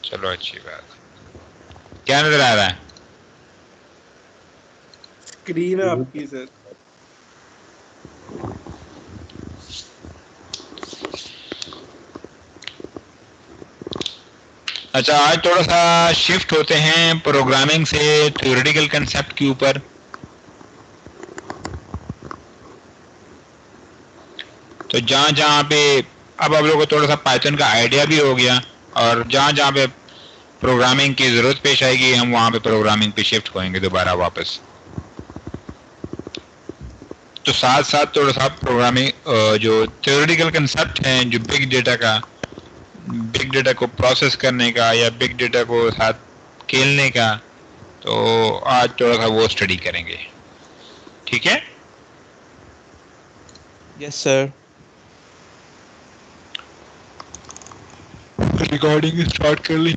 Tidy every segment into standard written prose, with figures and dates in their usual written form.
चलो अच्छी बात। क्या नजर आ रहा है? स्क्रीन है आपकी सर। अच्छा, आज थोड़ा सा शिफ्ट होते हैं प्रोग्रामिंग से थ्योरेटिकल कंसेप्ट के ऊपर। तो जहाँ जहाँ पे अब आप लोगों को थोड़ा सा पाइथन का आइडिया भी हो गया, और जहाँ जहाँ पे प्रोग्रामिंग की जरूरत पेश आएगी हम वहाँ पे प्रोग्रामिंग पे शिफ्ट होएंगे दोबारा वापस। तो साथ साथ थोड़ा सा प्रोग्रामिंग जो थ्योरेटिकल कंसेप्ट हैं, जो बिग डेटा को प्रोसेस करने का या बिग डेटा को साथ खेलने का, तो आज थोड़ा सा वो स्टडी करेंगे। ठीक है? Yes sir. रिकॉर्डिंग स्टार्ट कर ली?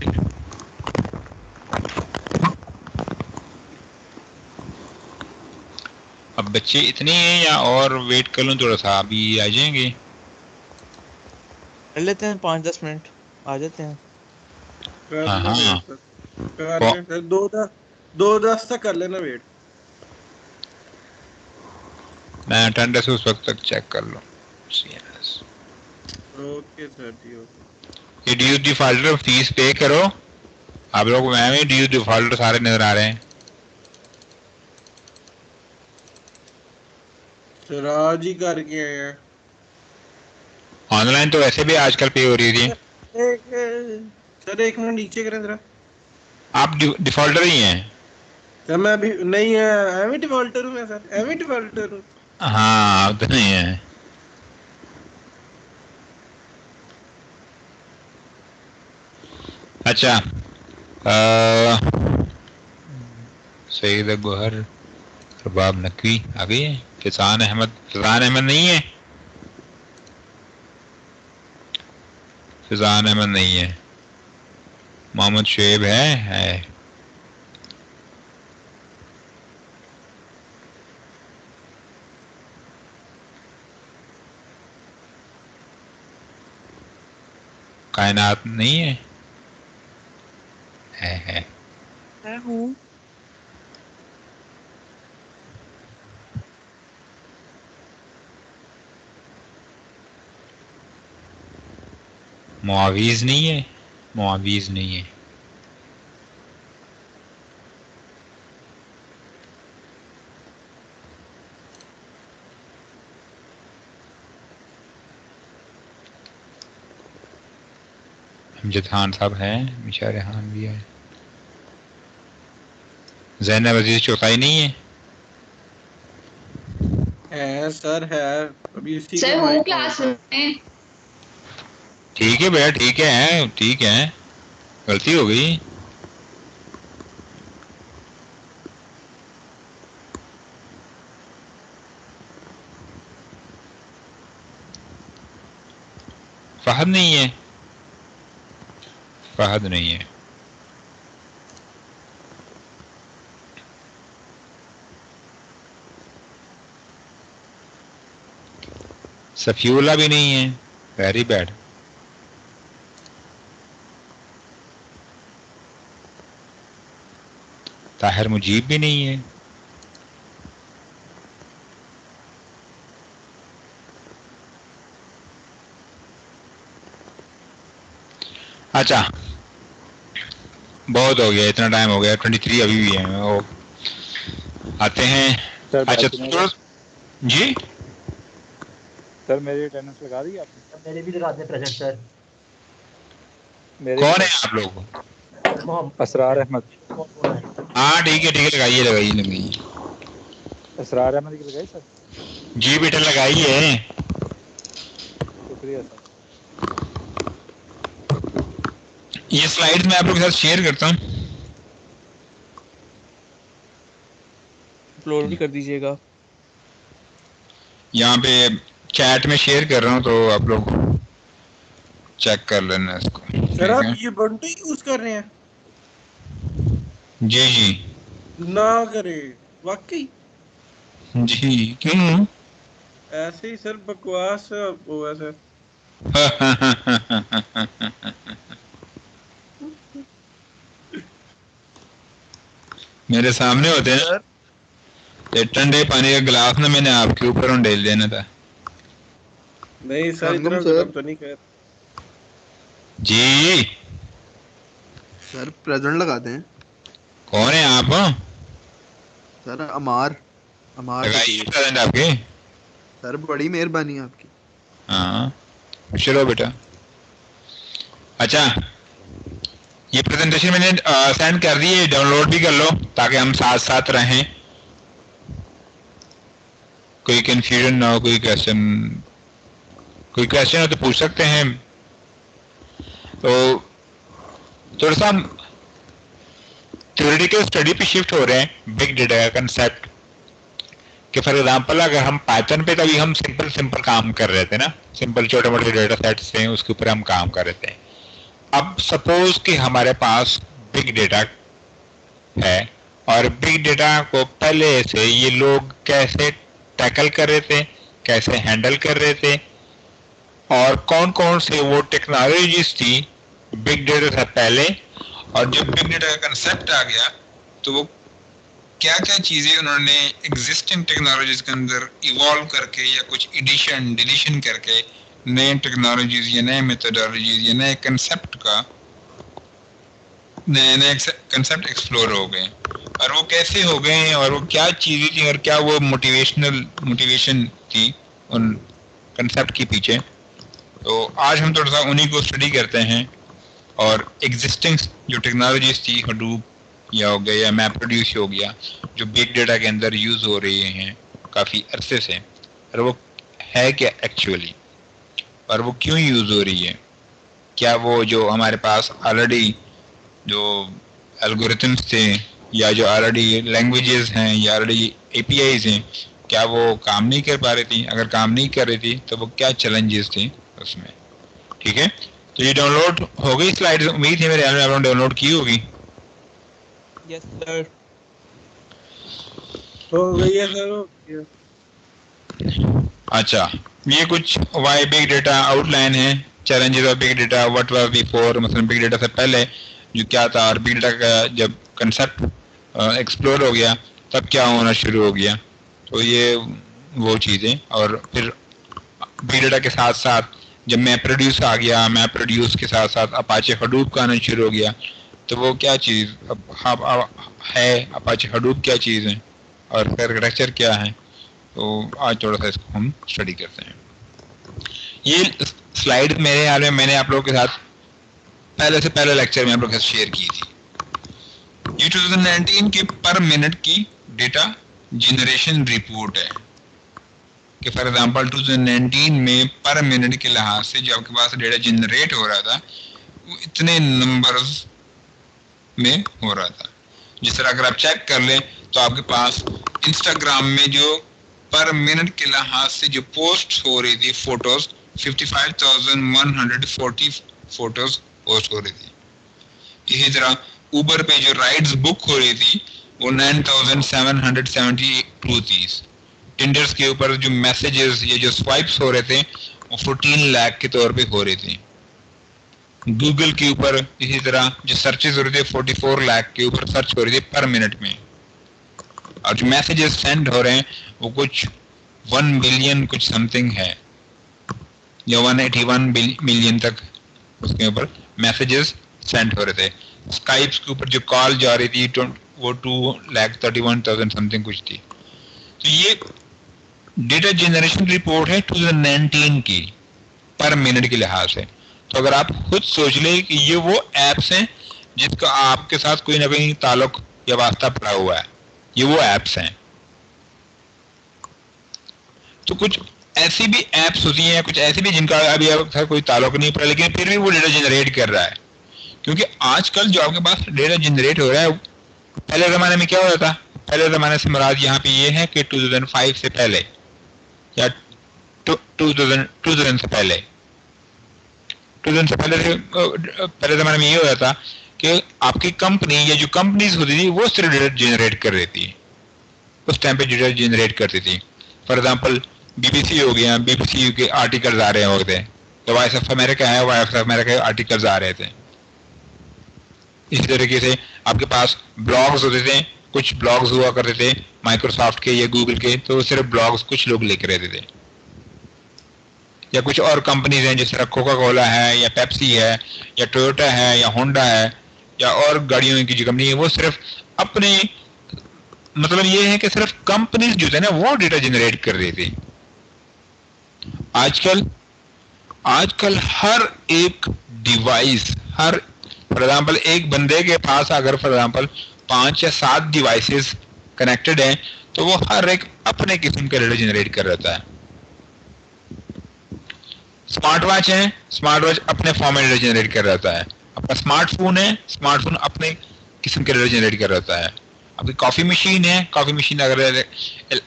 अब बच्चे इतने हैं या और वेट कर लूं थोड़ा सा? अभी आ जाएंगे? कर लेते हैं 5-10 मिनट, आ जाते हैं। कर हाँ लो हाँ। Wait sir. कर ले सर, 2:10 तक कर लेना वेट। मैं अटेंडेंस उस वक्त तक चेक कर लूं। CNS। ओके सर जी ओके। ये ड्यू डिफॉल्टर फीस पे करो। आप लोग में ड्यू डिफॉल्टर सारे नजर आ रहे हैं। सर आज ही करके आए हैं। ऑनलाइन तो वैसे भी आजकल पे हो रही थी। सर 1 मिनट नीचे करें जरा। आप डिफॉल्टर ही हैं? सर मैं अभी नहीं है, एमी डिफॉल्टर हूँ मैं सर, एमी डिफॉल्टर हूँ। हाँ, अब तो नहीं है। अच्छा, सईद गोहर, रबाब नकवी आ गई है। फिजान अहमद नहीं है? फिजान अहमद नहीं है। मोहम्मद शुएब है। कायनात नहीं है? है। मैं हूँ। मुआवीज नहीं है? मुआवीज नहीं है। अमजद खान साहब हैं। मिशा रेहान भी है। जैनब अजीज चौथाई नहीं है? है सर है। अभी इसी का सर हूँ माइक ऑन क्लास था। में। ठीक है भैया, ठीक है, ठीक है। गलती हो गई। फहद नहीं है? फहद नहीं है। सफीउल्ला भी नहीं है। Very bad. ताहिर मुजीब भी नहीं है। अच्छा, बहुत हो गया, इतना टाइम हो गया। 23 अभी भी है वो। आते हैं। सर अच्छा बात तो सुनिएगा। जी, सर मेरी अटेंडेंस लगा दी आपने? मेरे भी लगा दे प्रेजेंट सर। मेरे भी कौन है सर। आप लोग? असरार अहमद। हाँ ठीक है, ठीक है, लगाइए लगाइए लगाइए। असरार अहमद की लगाई सर? जी बेटा लगाइए। शुक्रिया सर। ये स्लाइड्स मैं आप लोगों के साथ शेयर करता हूँ। अपलोड भी कर दीजिएगा। यहाँ पे चैट में शेयर कर रहा हूँ, तो आप लोग चेक कर लेना इसको। सर ठीक आप है? ये बंटू यूज कर रहे हैं? जी जी। ना करें वाकई। जी क्यों? ऐसे ही सर बकवास हुआ सर। मेरे सामने होते हैं ना, ये ठंडे पानी का गिलास ना मैंने आपके ऊपर उंडेल देना था। नहीं सर, इतना सर। गलत तो नहीं कह। जी सर प्रेजेंट लगाते हैं। कौन है आप? सर अमार अमार लगाइए फकीर। प्रेजेंट आपके। सर बड़ी मेहरबानी आपकी। हाँ चलो बेटा। अच्छा, ये प्रेजेंटेशन मैंने सेंड कर दी है, डाउनलोड भी कर लो ताकि हम साथ साथ रहें, कोई कंफ्यूजन ना हो, कोई क्वेश्चन हो तो पूछ सकते हैं। तो थोड़ा सा थ्योरेटिकल स्टडी पे शिफ्ट हो रहे हैं बिग डेटा का कंसेप्ट कि फॉर एग्जांपल अगर हम पाइथन पे तभी हम सिंपल काम कर रहे थे ना, सिंपल छोटे मोटे डेटा सेट्स थे उसके ऊपर हम काम कर रहे थे। अब सपोज कि हमारे पास बिग डेटा है और बिग डेटा को पहले से ये लोग कैसे टैकल कर रहे थे, कैसे हैंडल कर रहे थे, और कौन कौन से वो टेक्नोलॉजीज थी बिग डेटा से पहले, और जब बिग डेटा का कंसेप्ट आ गया तो वो क्या क्या चीजें उन्होंने एग्जिस्टिंग टेक्नोलॉजीज के अंदर इवॉल्व करके या कुछ एडिशन डिलीशन करके नए टेक्नोलॉजीज या नए मेथोडोलॉजीज या नए कंसेप्ट का नए कंसेप्ट एक्सप्लोर हो गए, और वो कैसे हो गए और वो क्या चीजें थी और क्या वो मोटिवेशन थी उन कंसेप्ट के पीछे। तो आज हम थोड़ा सा उन्हीं को स्टडी करते हैं और एग्जिस्टिंग जो टेक्नोलॉजीज थी, हडूप या हो गया या मैप प्रोड्यूस हो गया, जो बिग डेटा के अंदर यूज हो रही हैं काफी अरसे से, और वो है क्या एक्चुअली, और वो क्यों यूज हो रही है, क्या वो जो हमारे पास ऑलरेडी जो एल्गोरिथम्स थे या जो ऑलरेडी लैंग्वेजेस हैं या ऑलरेडी एपीआईज हैं, क्या वो काम नहीं कर पा रही थी, अगर काम नहीं कर रही थी तो वो क्या चैलेंजेस थे उसमें। ठीक है, तो ये डाउनलोड हो गई स्लाइड्स, उम्मीद है मेरे ख्याल में आपने डाउनलोड की होगी। Yes sir. हो गई है सर, हो गई है। अच्छा, ये कुछ वाई बिग डेटा आउटलाइन है, challenges of big data, what was before, मतलब बिग डेटा से पहले जो क्या था, और बिग डेटा का जब कंसेप्ट एक्सप्लोर हो गया तब क्या होना शुरू हो गया। तो ये वो चीज़ें, और फिर बिग डेटा के साथ साथ जब मैप प्रोड्यूस आ गया, मैप प्रोड्यूस के साथ साथ अपाचे हडूप का आना शुरू हो गया, तो वो क्या चीज़ अब है, अपाचे हडूप क्या चीज़ है और आर्किटेक्चर क्या है। तो आज थोड़ा सा इसको हम स्टडी करते हैं। ये स्लाइड मेरे हाल में मैंने आप लोगों के साथ पहले लेक्चर में आप लोगों के साथ शेयर की थी। ये 2019 के पर मिनट की डेटा जनरेशन रिपोर्ट है कि फॉर एग्जांपल 2019 में पर मिनट के लिहाज से जो आपके पास डेटा जनरेट हो रहा था वो इतने नंबर्स में हो रहा था। जिस तरह अगर आप चेक कर लें तो आपके पास इंस्टाग्राम में जो पर मिनट के लिहाज से जो पोस्ट हो रही थी फोटोज, 55,140 फोटोज पोस्ट हो रही थी। इसी तरह उबर पे जो राइड्स बुक हो रही थी वो 9,772 थी। टिंडर्स के ऊपर जो मैसेजेस या जो स्वाइप्स हो रहे थे वो 14 लाख के तौर पे हो रही थी। गूगल के ऊपर इसी तरह जो सर्चेस हो रहे थे 44 लाख के ऊपर सर्च हो रही थी पर मिनट में, और जो मैसेजेस सेंड हो रहे हैं वो कुछ 1 बिलियन कुछ समथिंग है, या 181 मिलियन तक उसके ऊपर मैसेजेस सेंड हो रहे थे। स्काइप्स के ऊपर जो कॉल जा रही थी वो 2,31,000 समथिंग कुछ थी। तो ये डेटा जनरेशन रिपोर्ट है 2019 की पर मिनट के लिहाज से। तो अगर आप खुद सोच ले कि ये वो एप्स हैं जिसका आपके साथ कोई ना कोई ताल्लुक या वास्ता पड़ा हुआ है, ये वो एप्स हैं। तो कुछ ऐसी भी एप्स होती हैं, कुछ ऐसी भी जिनका अभी आपका कोई ताल्लुक नहीं पड़ा लेकिन फिर भी वो डेटा जनरेट कर रहा है, क्योंकि आजकल जो आपके पास डेटा जनरेट हो रहा है, पहले जमाने में क्या होता था, पहले जमाने से मुराद यहाँ पे ये है कि 2005 से पहले या 2000 से पहले पहले जमाने में ये होता था कि आपकी कंपनी या जो कंपनीज होती थी वो सिर्फ डेटा जनरेट कर रही थी, उस टाइम पे डेटा जनरेट करती थी। फॉर एग्जांपल बीबीसी हो गया, बीबीसी के आर्टिकल्स आ रहे होते हैं, तो वॉइस ऑफ अमेरिका है, वॉइस ऑफ अमेरिका के आर्टिकल्स आ रहे थे। इसी तरीके से आपके पास ब्लॉग्स होते थे, कुछ ब्लॉग्स हुआ करते थे माइक्रोसॉफ्ट के या गूगल के, तो सिर्फ ब्लॉग्स कुछ लोग लिख रहते थे। या कुछ और कंपनीज हैं जैसे कोका कोला है या पेप्सी है या टोयोटा है या होंडा है या और गाड़ियों की जो कंपनी है, वो सिर्फ अपने मतलब ये है कि सिर्फ कंपनीज जो थे ना वो डेटा जनरेट कर रही थी। आजकल हर एक डिवाइस, हर फॉर एग्जाम्पल एक बंदे के पास अगर फॉर एग्जाम्पल 5 या 7 डिवाइसेस कनेक्टेड हैं तो वो हर एक अपने किस्म का डेटा जनरेट कर रहता है। स्मार्ट वॉच है, स्मार्ट वॉच अपने फॉर्म में डेटा जनरेट कर रहता है। अपना स्मार्टफोन है, स्मार्टफोन अपने किस्म के डेटा जनरेट कर रहता है। आपकी कॉफी मशीन है, कॉफी मशीन अगर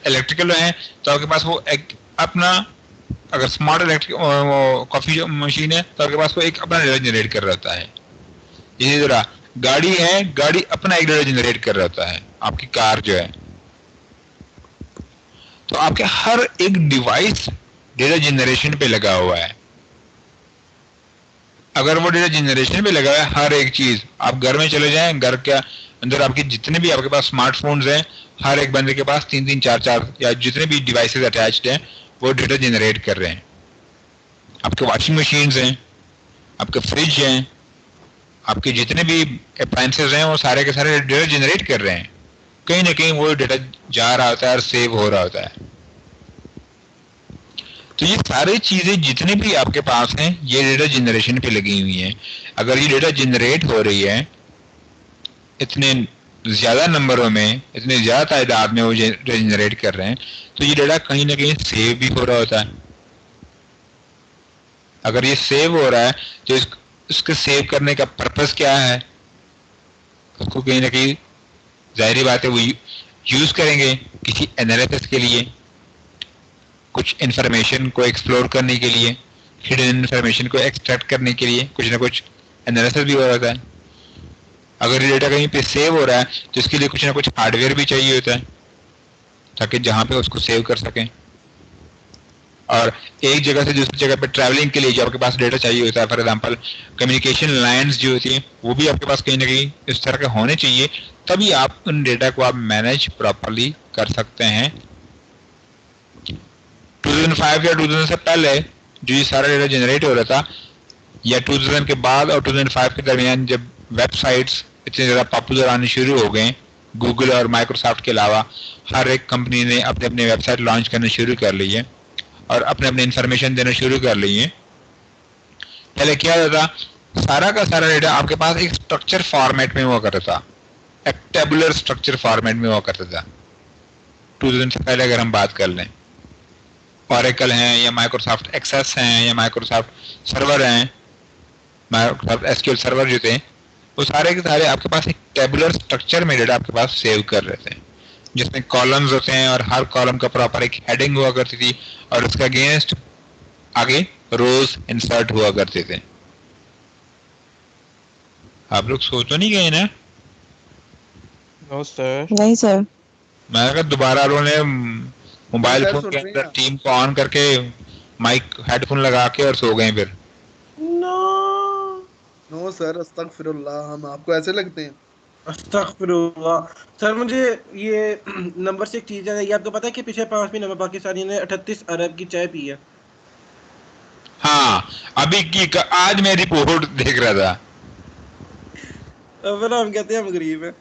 इलेक्ट्रिकल है तो आपके पास वो एक अपना, अगर स्मार्ट इलेक्ट्रिक कॉफी मशीन है तो आपके पास वो एक अपना डेटा जनरेट कर रहता है। इसी तरह गाड़ी है, गाड़ी अपना एक डेटा जनरेट कर रहता है। आपकी कार जो है, तो आपके हर एक डिवाइस डेटा जनरेशन पे लगा हुआ है। अगर वो डेटा जनरेशन पे लगा हुआ है हर एक चीज, आप घर में चले जाएं, घर के अंदर आपके जितने भी आपके पास स्मार्टफोन्स हैं, हर एक बंदे के पास 3-3 4-4 या जितने भी डिवाइसेस अटैच्ड हैं वो डेटा जनरेट कर रहे हैं। आपके वॉशिंग मशीन्स हैं, आपके फ्रिज हैं, आपके जितने भी अप्लायंसेस हैं वो सारे के सारे डेटा जनरेट कर रहे हैं। कहीं ना कहीं वो डेटा जा रहा होता है और सेव हो रहा होता है। तो ये सारी चीजें जितने भी आपके पास हैं ये डेटा जनरेशन पे लगी हुई हैं। अगर ये डेटा जनरेट हो रही है इतने ज्यादा नंबरों में, इतने ज्यादा तादाद में वो डेटा जनरेट कर रहे हैं, तो ये डेटा कहीं ना कहीं सेव भी हो रहा होता है। अगर ये सेव हो रहा है तो इसके सेव करने का पर्पस क्या है? उसको कहीं ना कहीं जाहिर बात है वो यूज करेंगे किसी एनालिसिस के लिए, कुछ इंफॉर्मेशन को एक्सप्लोर करने के लिए, हिडन इंफॉर्मेशन को एक्सट्रैक्ट करने के लिए कुछ ना कुछ एनालिसिस भी हो रहा है। अगर ये डेटा कहीं पे सेव हो रहा है तो इसके लिए कुछ ना कुछ हार्डवेयर भी चाहिए होता है ताकि जहां पे उसको सेव कर सकें। और एक जगह से दूसरी जगह पे ट्रैवलिंग के लिए जो आपके पास डेटा चाहिए होता है, फॉर एग्जांपल कम्युनिकेशन लाइंस जो होती है वो भी आपके पास कहीं ना कहीं इस तरह के होने चाहिए, तभी आप उन डेटा को आप मैनेज प्रॉपर्ली कर सकते हैं। 2005 या 2000 से पहले जो ये सारा डेटा जनरेट हो रहा था, या 2000 के बाद और 2005 के दरमियान जब वेबसाइट्स इतने ज़्यादा पॉपुलर आने शुरू हो गए, गूगल और माइक्रोसॉफ्ट के अलावा हर एक कंपनी ने अपने अपने वेबसाइट लॉन्च करना शुरू कर ली है और अपने अपने इंफॉर्मेशन देना शुरू कर ली है। पहले क्या होता था, सारा का सारा डेटा आपके पास एक स्ट्रक्चर फॉर्मेट में हुआ करता था, एक टेबुलर स्ट्रक्चर फॉर्मेट में हुआ करता था। 2000 से पहले अगर हम बात कर लें, ऑरेकल हैं या माइक्रोसॉफ्ट एक्सेस हैं या माइक्रोसॉफ्ट सर्वर हैं, माइक्रोसॉफ्ट एसक्यूएल सर्वर जो थे, वो सारे के सारे आपके पास एक टेबुलर स्ट्रक्चर में डेटा आपके पास सेव कर रहे थे, जिसमें कॉलम्स होते हैं और हर कॉलम का प्रॉपर एक हेडिंग हुआ करती थी और उसका अगेंस्ट आगे रोज इंसर्ट हुआ करते थे। आप लोग सोच तो नहीं गए ना? No sir. नहीं सर। मैं अगर दोबारा उन्होंने मोबाइल फोन के अंदर टीम को ऑन करके माइक हेडफोन लगा के और सो गए फिर। नो सर, अस्तगफिरुल्लाह, हम आपको ऐसे लगते हैं? अस्तगफिरुल्लाह। सर मुझे ये नंबर से एक चीज है, ये आपको पता है कि पिछले 5 महीने में पाकिस्तानी ने 38 अरब की चाय पी है? हाँ, अभी की आज मैं रिपोर्ट देख रहा था। अब हम कहते हैं हम गरीब हैं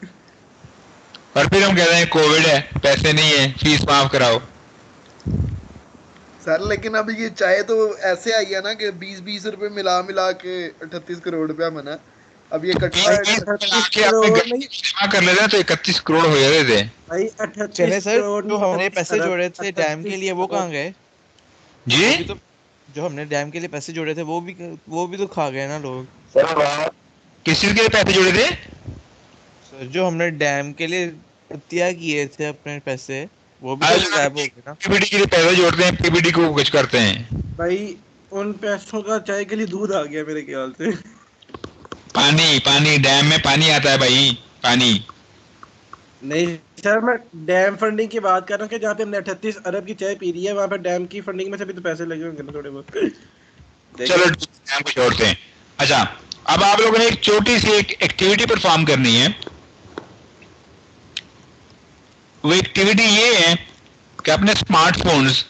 और फिर हम कहते हैं कोविड है, पैसे नहीं है, फीस माफ कराओ। सर लेकिन अभी ये चाय तो ऐसे आई है ना कि 20-20 रुपए मिला मिला के 38 करोड़ रुपया बना। अब ये कटवा जमा कर लेते हैं तो 31 करोड़ हो जाते थे भाई। 38 चले सर, करोड़ जो हमने पैसे जोड़े थे डैम के लिए वो कहाँ गए जी? तो जो हमने डैम के लिए पैसे जोड़े थे वो भी तो खा गए ना लोग। किस चीज के लिए पैसे जोड़े थे? सर जो हमने डैम के लिए त्याग किए थे अपने पैसे वो भी तो गायब हो गए ना। पीपीडी के लिए पैसे जोड़ते हैं, पीपीडी को कुछ करते हैं। भाई उन पैसों का चाय के लिए दूध आ गया मेरे ख्याल से। पानी डैम में पानी आता है भाई, पानी नहीं सर, मैं डैम फंडिंग की बात कर रहा हूँ कि जहाँ पे हमने 38 अरब की चाय पी रही है वहाँ पे डैम की फंडिंग में से भी तो पैसे लगे होंगे ना थोड़े बहुत। चलो डैम को छोड़ते हैं। अच्छा, अब आप लोगों ने एक छोटी सी एक एक्टिविटी परफॉर्म करनी है। वो एक्टिविटी ये है कि अपने स्मार्टफोन्स,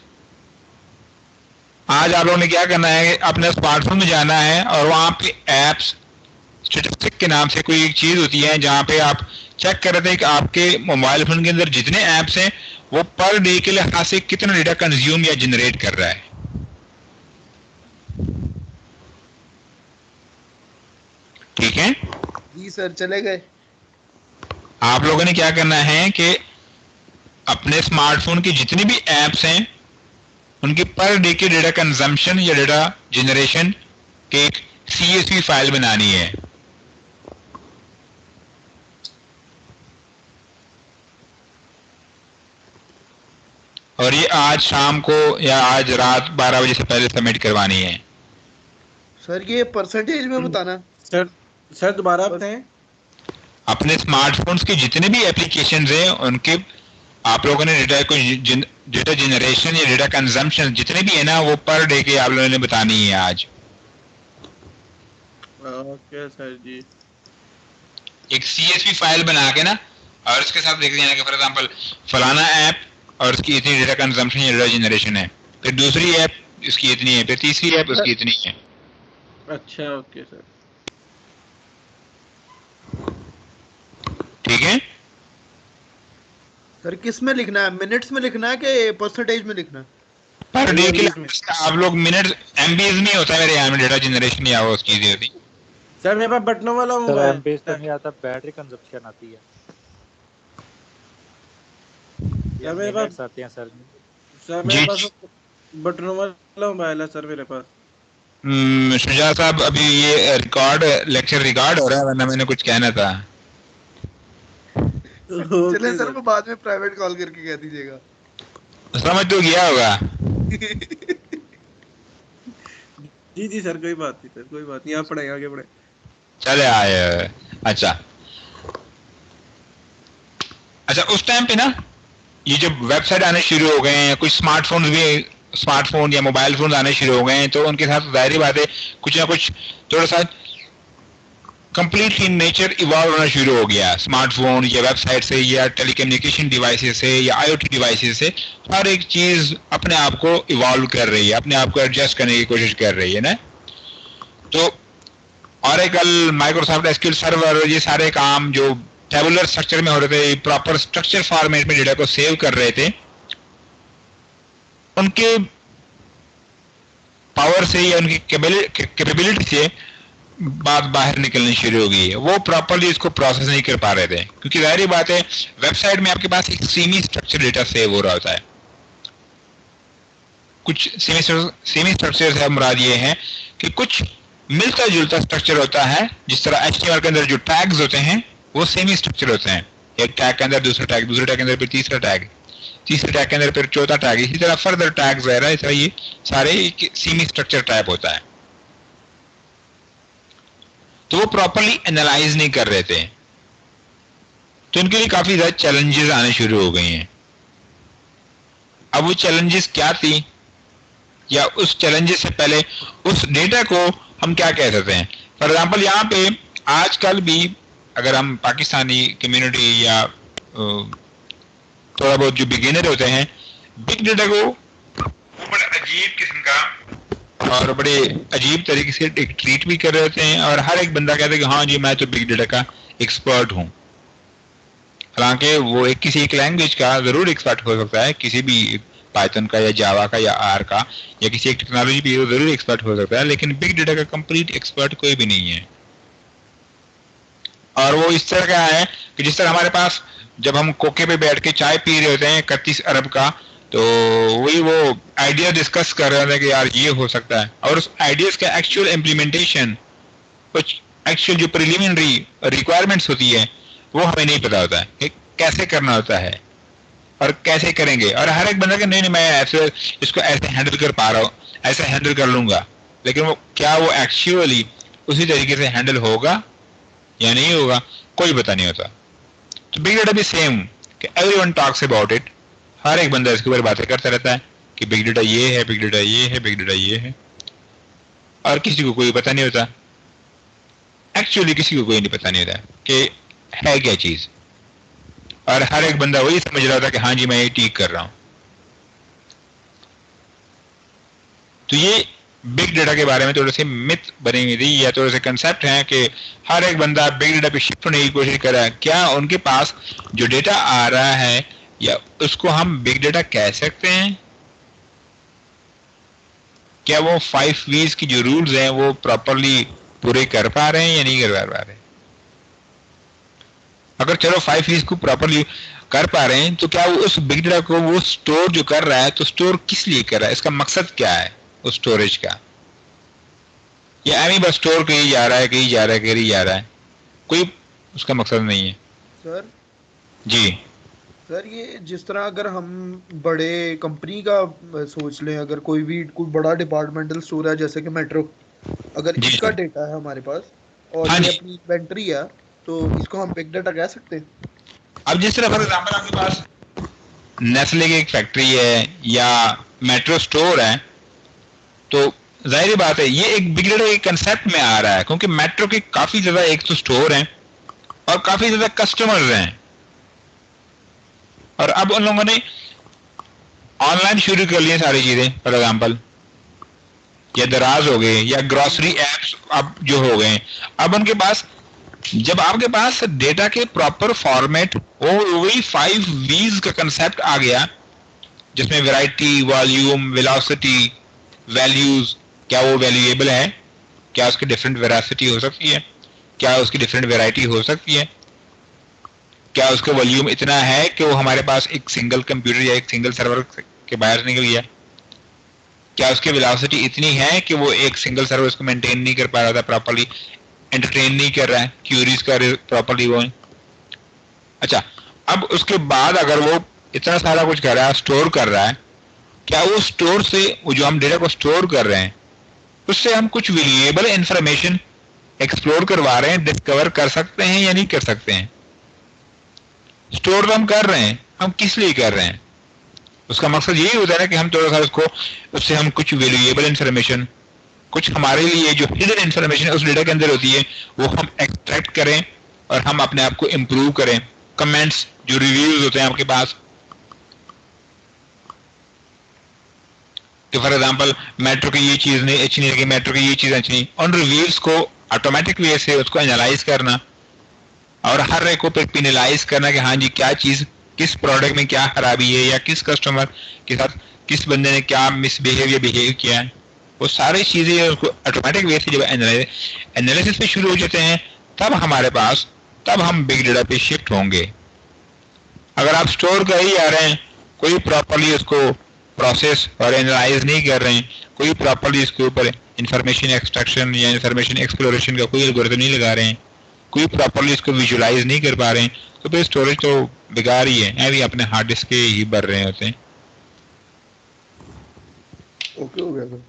आज आप लोगों ने क्या करना है, अपने स्मार्टफोन में जाना है और वहां पे एप्स स्टैटिस्टिक के नाम से कोई एक चीज होती है जहां पे आप चेक कर रहे थे कि आपके मोबाइल फोन के अंदर जितने एप्स हैं वो पर डे के लिहाज से कितना डेटा कंज्यूम या जनरेट कर रहा है। ठीक है जी सर, चले गए। आप लोगों ने क्या करना है कि अपने स्मार्टफोन की जितनी भी एप्स हैं उनकी पर डे की डेटा कंजम्पशन या डेटा जनरेशन के एक CSV फाइल बनानी है। और ये आज शाम को या आज रात 12 बजे से पहले सबमिट करवानी है। सर ये परसेंटेज में बताना। सर दोबारा बताएं। अपने स्मार्टफोन्स के जितने भी एप्लीकेशंस हैं उनके आप लोगों ने डेटा जनरेशन या डेटा कंजम्पशन जितने भी है ना वो पर डे के आप लोगों ने बतानी है आज। ओके सर जी। एक CSV फाइल बना के ना और उसके साथ देख लेना कि फॉर एग्जांपल फलाना ऐप और उसकी इतनी डेटा कंजम्पशन या डेटा जनरेशन है, फिर दूसरी ऐप इसकी इतनी है, फिर तीसरी ऐप उसकी इतनी है। अच्छा ओके सर। ठीक है सर किस में लिखना है, मिनट्स में लिखना है कि परसेंटेज में लिखना है? पर डे के लिए आप लोग मिनट MBs नहीं होता है मेरे यहाँ में डेटा जनरेशन या वो चीजें होती। सर मेरे पास बटनों वाला सर मोबाइल एमबीएस तो नहीं आता, बैटरी कंजप्शन आती है। सर मेरे पास मिनट्स आते हैं सर। सर मेरे पास बटनों वाला मोबाइल है सर मेरे पास। शुजा साहब अभी ये लेक्चर रिकॉर्ड हो रहा है वरना मैंने कुछ कहना था। चले सर, वो बाद में प्राइवेट कॉल करके कह दीजिएगा। समझ तो गया होगा। जी सर कोई बात नहीं सर, कोई बात नहीं, आप पढ़ाएं आगे बढ़े। चले आए। अच्छा उस टाइम पे ना ये जब वेबसाइट आने शुरू हो गए हैं, कुछ स्मार्टफोन या मोबाइल फोन आने शुरू हो गए हैं, तो उनके साथ जाहिर बात है कुछ ना कुछ थोड़ा सा कंप्लीटली नेचर इवॉल्व होना शुरू हो गया। स्मार्टफोन या वेबसाइट से या टेलीकम्युनिकेशन डिवाइसेस से या IoT डिवाइसेस से हर एक चीज अपने आप को इवॉल्व कर रही है, अपने आप को एडजस्ट करने की कोशिश कर रही है ना। तो ऑरेकल, माइक्रोसॉफ्ट SQL सर्वर, ये सारे काम जो टेबुलर स्ट्रक्चर में हो रहे थे, प्रॉपर स्ट्रक्चर फॉर्मेट में डेटा को सेव कर रहे थे, उनके पावर से या उनकी कैपेबिलिटी से बात बाहर निकलनी शुरू हो गई है। वो प्रॉपरली इसको प्रोसेस नहीं कर पा रहे थे क्योंकि जाहिर बात है वेबसाइट में आपके पास एक सेमी स्ट्रक्चर डेटा सेव हो रहा होता है। कुछ सेमी स्ट्रक्चर से मुराद ये है कि कुछ मिलता जुलता स्ट्रक्चर होता है। जिस तरह HTML के अंदर जो टैग्स होते हैं वो सेमी स्ट्रक्चर होते हैं। एक टैग के अंदर दूसरा टैग, दूसरे टैग के अंदर फिर तीसरा टैग, तीसरे टैग के अंदर फिर चौथा टैग, इसी तरह फर्दर टैग्स वगैरह, इस तरह ये सारे सेमी स्ट्रक्चर टाइप होता है। तो वो प्रॉपरली एनालाइज नहीं कर रहे थे, तो उनके लिए काफी ज्यादा चैलेंजेस आने शुरू हो गए हैं। अब वो चैलेंजेस क्या थी, या उस चैलेंजेस से पहले उस डेटा को हम क्या कह सकते हैं। फॉर एग्जाम्पल यहाँ पे आजकल भी अगर हम पाकिस्तानी कम्युनिटी या थोड़ा बहुत जो बिगिनर होते हैं, बिग डेटा को बड़े अजीब किस्म का और बड़े अजीब तरीके से ट्रीट भी कर रहे होते हैं, और हर एक बंदा कहता है कि हाँ जी मैं तो बिग डेटा का एक्सपर्ट हूँ। हालांकि वो किसी एक लैंग्वेज का जरूर एक्सपर्ट हो सकता है, किसी भी पाइथन का या जावा का या आर का या किसी एक टेक्नोलॉजी भी जरूर एक्सपर्ट हो सकता है, लेकिन बिग डेटा का कंप्लीट एक्सपर्ट कोई भी नहीं है। और वो इस तरह का है कि जिस तरह हमारे पास जब हम कोके पे बैठ के चाय पी रहे होते हैं 31 अरब का, तो वही वो आइडिया डिस्कस कर रहे होते हैं कि यार ये हो सकता है, और उस आइडियाज का एक्चुअल इम्प्लीमेंटेशन, कुछ एक्चुअल जो प्रिलिमिनरी रिक्वायरमेंट्स होती है वो हमें नहीं पता होता है कि कैसे करना होता है और कैसे करेंगे। और हर एक बंदा का नहीं मैं ऐसे इसको ऐसे हैंडल कर पा रहा हूँ, ऐसे हैंडल कर लूंगा, लेकिन वो क्या वो एक्चुअली उसी तरीके से हैंडल होगा या नहीं होगा कोई पता नहीं होता। तो बिग डेटा भी सेम कि एवरीवन टॉक्स अबाउट इट, हर एक बंदा इसके ऊपर बातें करता रहता है कि बिग डेटा ये है, बिग डेटा ये है, बिग डेटा ये है, और किसी को कोई पता नहीं होता। एक्चुअली किसी को कोई नहीं पता नहीं होता कि है क्या चीज। और हर एक बंदा वही समझ रहा था कि हाँ जी मैं ये ठीक कर रहा हूं। तो ये बिग डेटा के बारे में थोड़े से मिथ बनी हुई थी या थोड़े से कंसेप्ट हैं कि हर एक बंदा बिग डेटा पे शिफ्ट होने की कोशिश कर रहा है। क्या उनके पास जो डेटा आ रहा है या उसको हम बिग डेटा कह सकते हैं? क्या वो 5 V's की जो रूल्स हैं वो प्रॉपरली पूरे कर पा रहे हैं या नहीं कर पा रहे हैं? अगर चलो 5 V's को प्रॉपरली कर पा रहे हैं तो क्या वो उस बिग डेटा को वो स्टोर जो कर रहा है तो स्टोर किस लिए कर रहा है? इसका मकसद क्या है उस स्टोरेज का? या एमी बस स्टोर कहीं जा रहा है कहीं जा रहा है कहीं जा रहा है, कोई उसका मकसद नहीं है। सर जी सर ये जिस तरह अगर हम बड़े कंपनी का सोच लें, अगर कोई बड़ा डिपार्टमेंटल स्टोर है जैसे कि मेट्रो, अगर जी इसका सर। डेटा है हमारे पास और हाँ ये जी। अपनी इन्वेंटरी है तो इसको हम बिग डाटा कह सकते हैं। अब जिस तरह फॉर एग्जाम्पल आपके पास नेस्ले की एक फैक्ट्री है या मेट्रो स्टोर है तो जाहिर बात है ये एक बिग डेटा के कंसेप्ट में आ रहा है, क्योंकि मेट्रो के काफी ज्यादा एक तो स्टोर हैं और काफी ज्यादा कस्टमर्स हैं। और अब उन लोगों ने ऑनलाइन शुरू कर लिए सारी चीजें, फॉर एग्जाम्पल या दराज हो गए या ग्रोसरी एप्स अब जो हो गए। अब उनके पास जब आपके पास डेटा के प्रॉपर फॉर्मेट वही 5 V's का कंसेप्ट आ गया जिसमें वैरायटी, वॉल्यूम, वेलोसिटी, वैल्यूज, क्या वो वैल्यूएबल है, क्या उसकी डिफरेंट वेरासिटी हो सकती है, क्या उसकी डिफरेंट वैरायटी हो सकती है, क्या उसका वॉल्यूम इतना है कि वो हमारे पास एक सिंगल कंप्यूटर या एक सिंगल सर्वर के बाहर निकल गया, क्या उसकी वेलोसिटी इतनी है कि वो एक सिंगल सर्वर उसको मेंटेन नहीं कर पा रहा था प्रॉपर्ली, एंटरटेन नहीं कर रहा है, क्यूरीज कर प्रॉपर्ली वो। अच्छा, अब उसके बाद अगर वो इतना सारा कुछ कर रहा है, स्टोर कर रहा है, क्या वो स्टोर से वो जो हम डेटा को स्टोर कर रहे हैं उससे हम कुछ वेरिएबल इंफॉर्मेशन एक्सप्लोर करवा रहे हैं, डिस्कवर कर सकते हैं या नहीं कर सकते हैं? स्टोर तो हम कर रहे हैं, हम किस लिए कर रहे हैं? उसका मकसद यही होता है ना कि हम थोड़ा सा उससे हम कुछ वेल्यूएबल इंफॉर्मेशन, कुछ हमारे लिए जो हिडन इंफॉर्मेशन उस डेटा के अंदर होती है वो हम एक्सट्रैक्ट करें और हम अपने आप को इम्प्रूव करें। कमेंट्स जो रिव्यूज होते हैं आपके पास कि फॉर एग्जांपल मेट्रो की ये चीज नहीं अच्छी नहीं लगी, मेट्रो की ये चीज अच्छी नहीं, उन रिव्यूज को ऑटोमेटिक वे से उसको एनालाइज करना और हर एक को पेनलाइज करना कि हाँ जी क्या चीज किस प्रोडक्ट में क्या खराबी है या किस कस्टमर के साथ किस बंदे ने क्या मिसबिहेव या बिहेव किया है, वो सारी चीजें उसको ऑटोमेटिक वे से जब एनालिसिस पे शुरू हो जाते हैं तब हम बिग डेटा पे शिफ्ट होंगे। अगर आप स्टोर कर ही आ रहे हैं, कोई प्रॉपरली उसको प्रोसेस और एनालाइज नहीं कर रहे हैं, कोई प्रॉपरली इसके ऊपर इंफॉर्मेशन एक्सट्रैक्शन या इंफॉर्मेशन एक्सप्लोरेशन का कोई एल्गोरिथम नहीं लगा रहे हैं, कोई प्रॉपरली इसको विजुलाइज नहीं कर पा रहे हैं, तो फिर स्टोरेज तो बेकार ही है, अभी अपने हार्ड डिस्क के ही भर रहे होते हैं। ओके हो गया सर।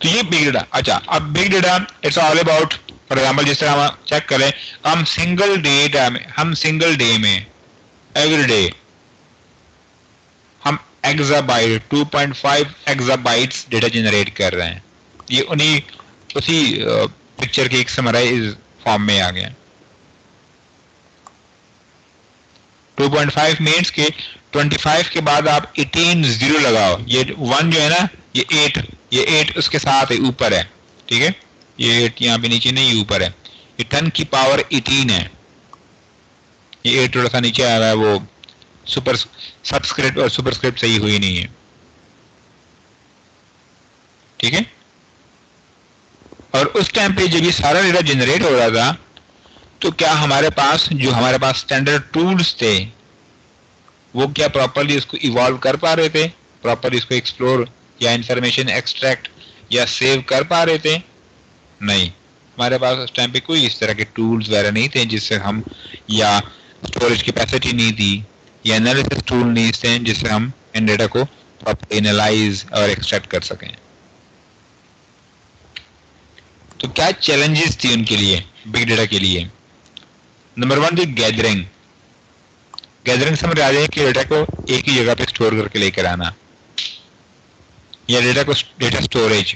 तो ये बिग डेटा। अच्छा, अब big data it's all about for example जिस तरह हम चेक करें, हम सिंगल डे में एवरी डे हम एक्साबाइट 2.5 एक्साबाइट्स डेटा जनरेट कर रहे हैं। ये उसी पिक्चर के एक समराइज फॉर्म में आ गया। 2.5 मिनट्स के 25 के बाद आप 18 जीरो लगाओ, ये 1 जो है ना ये 8 उसके साथ है, ऊपर है, ठीक है, ये 8 यहाँ पे नीचे नहीं, ऊपर है, ये 10 की पावर 18 है, ये 8 थोड़ा सा नीचे आ रहा है, वो सुपर सबस्क्रिप्ट और सुपरस्क्रिप्ट सही हुई नहीं है, ठीक है। और उस टाइम पे जब ये सारा डेटा जनरेट हो रहा था तो क्या हमारे पास स्टैंडर्ड टूल्स थे वो क्या प्रॉपरली उसको इवॉल्व कर पा रहे थे, प्रॉपरली इसको एक्सप्लोर या इंफॉर्मेशन एक्सट्रैक्ट या सेव कर पा रहे थे? नहीं, हमारे पास उस टाइम पे कोई इस तरह के टूल्स वगैरह नहीं थे जिससे हम, या स्टोरेज कैपेसिटी नहीं थी या एनालिसिस टूल नहीं थे जिससे हम इन डेटा को प्रॉपर एनालाइज और एक्सट्रैक्ट कर सकें। तो क्या चैलेंजेस थी उनके लिए, बिग डेटा के लिए? नंबर 1 थी गैदरिंग समझ आ जाए कि डेटा को एक ही जगह पे स्टोर करके लेकर आना, या डेटा स्टोरेज,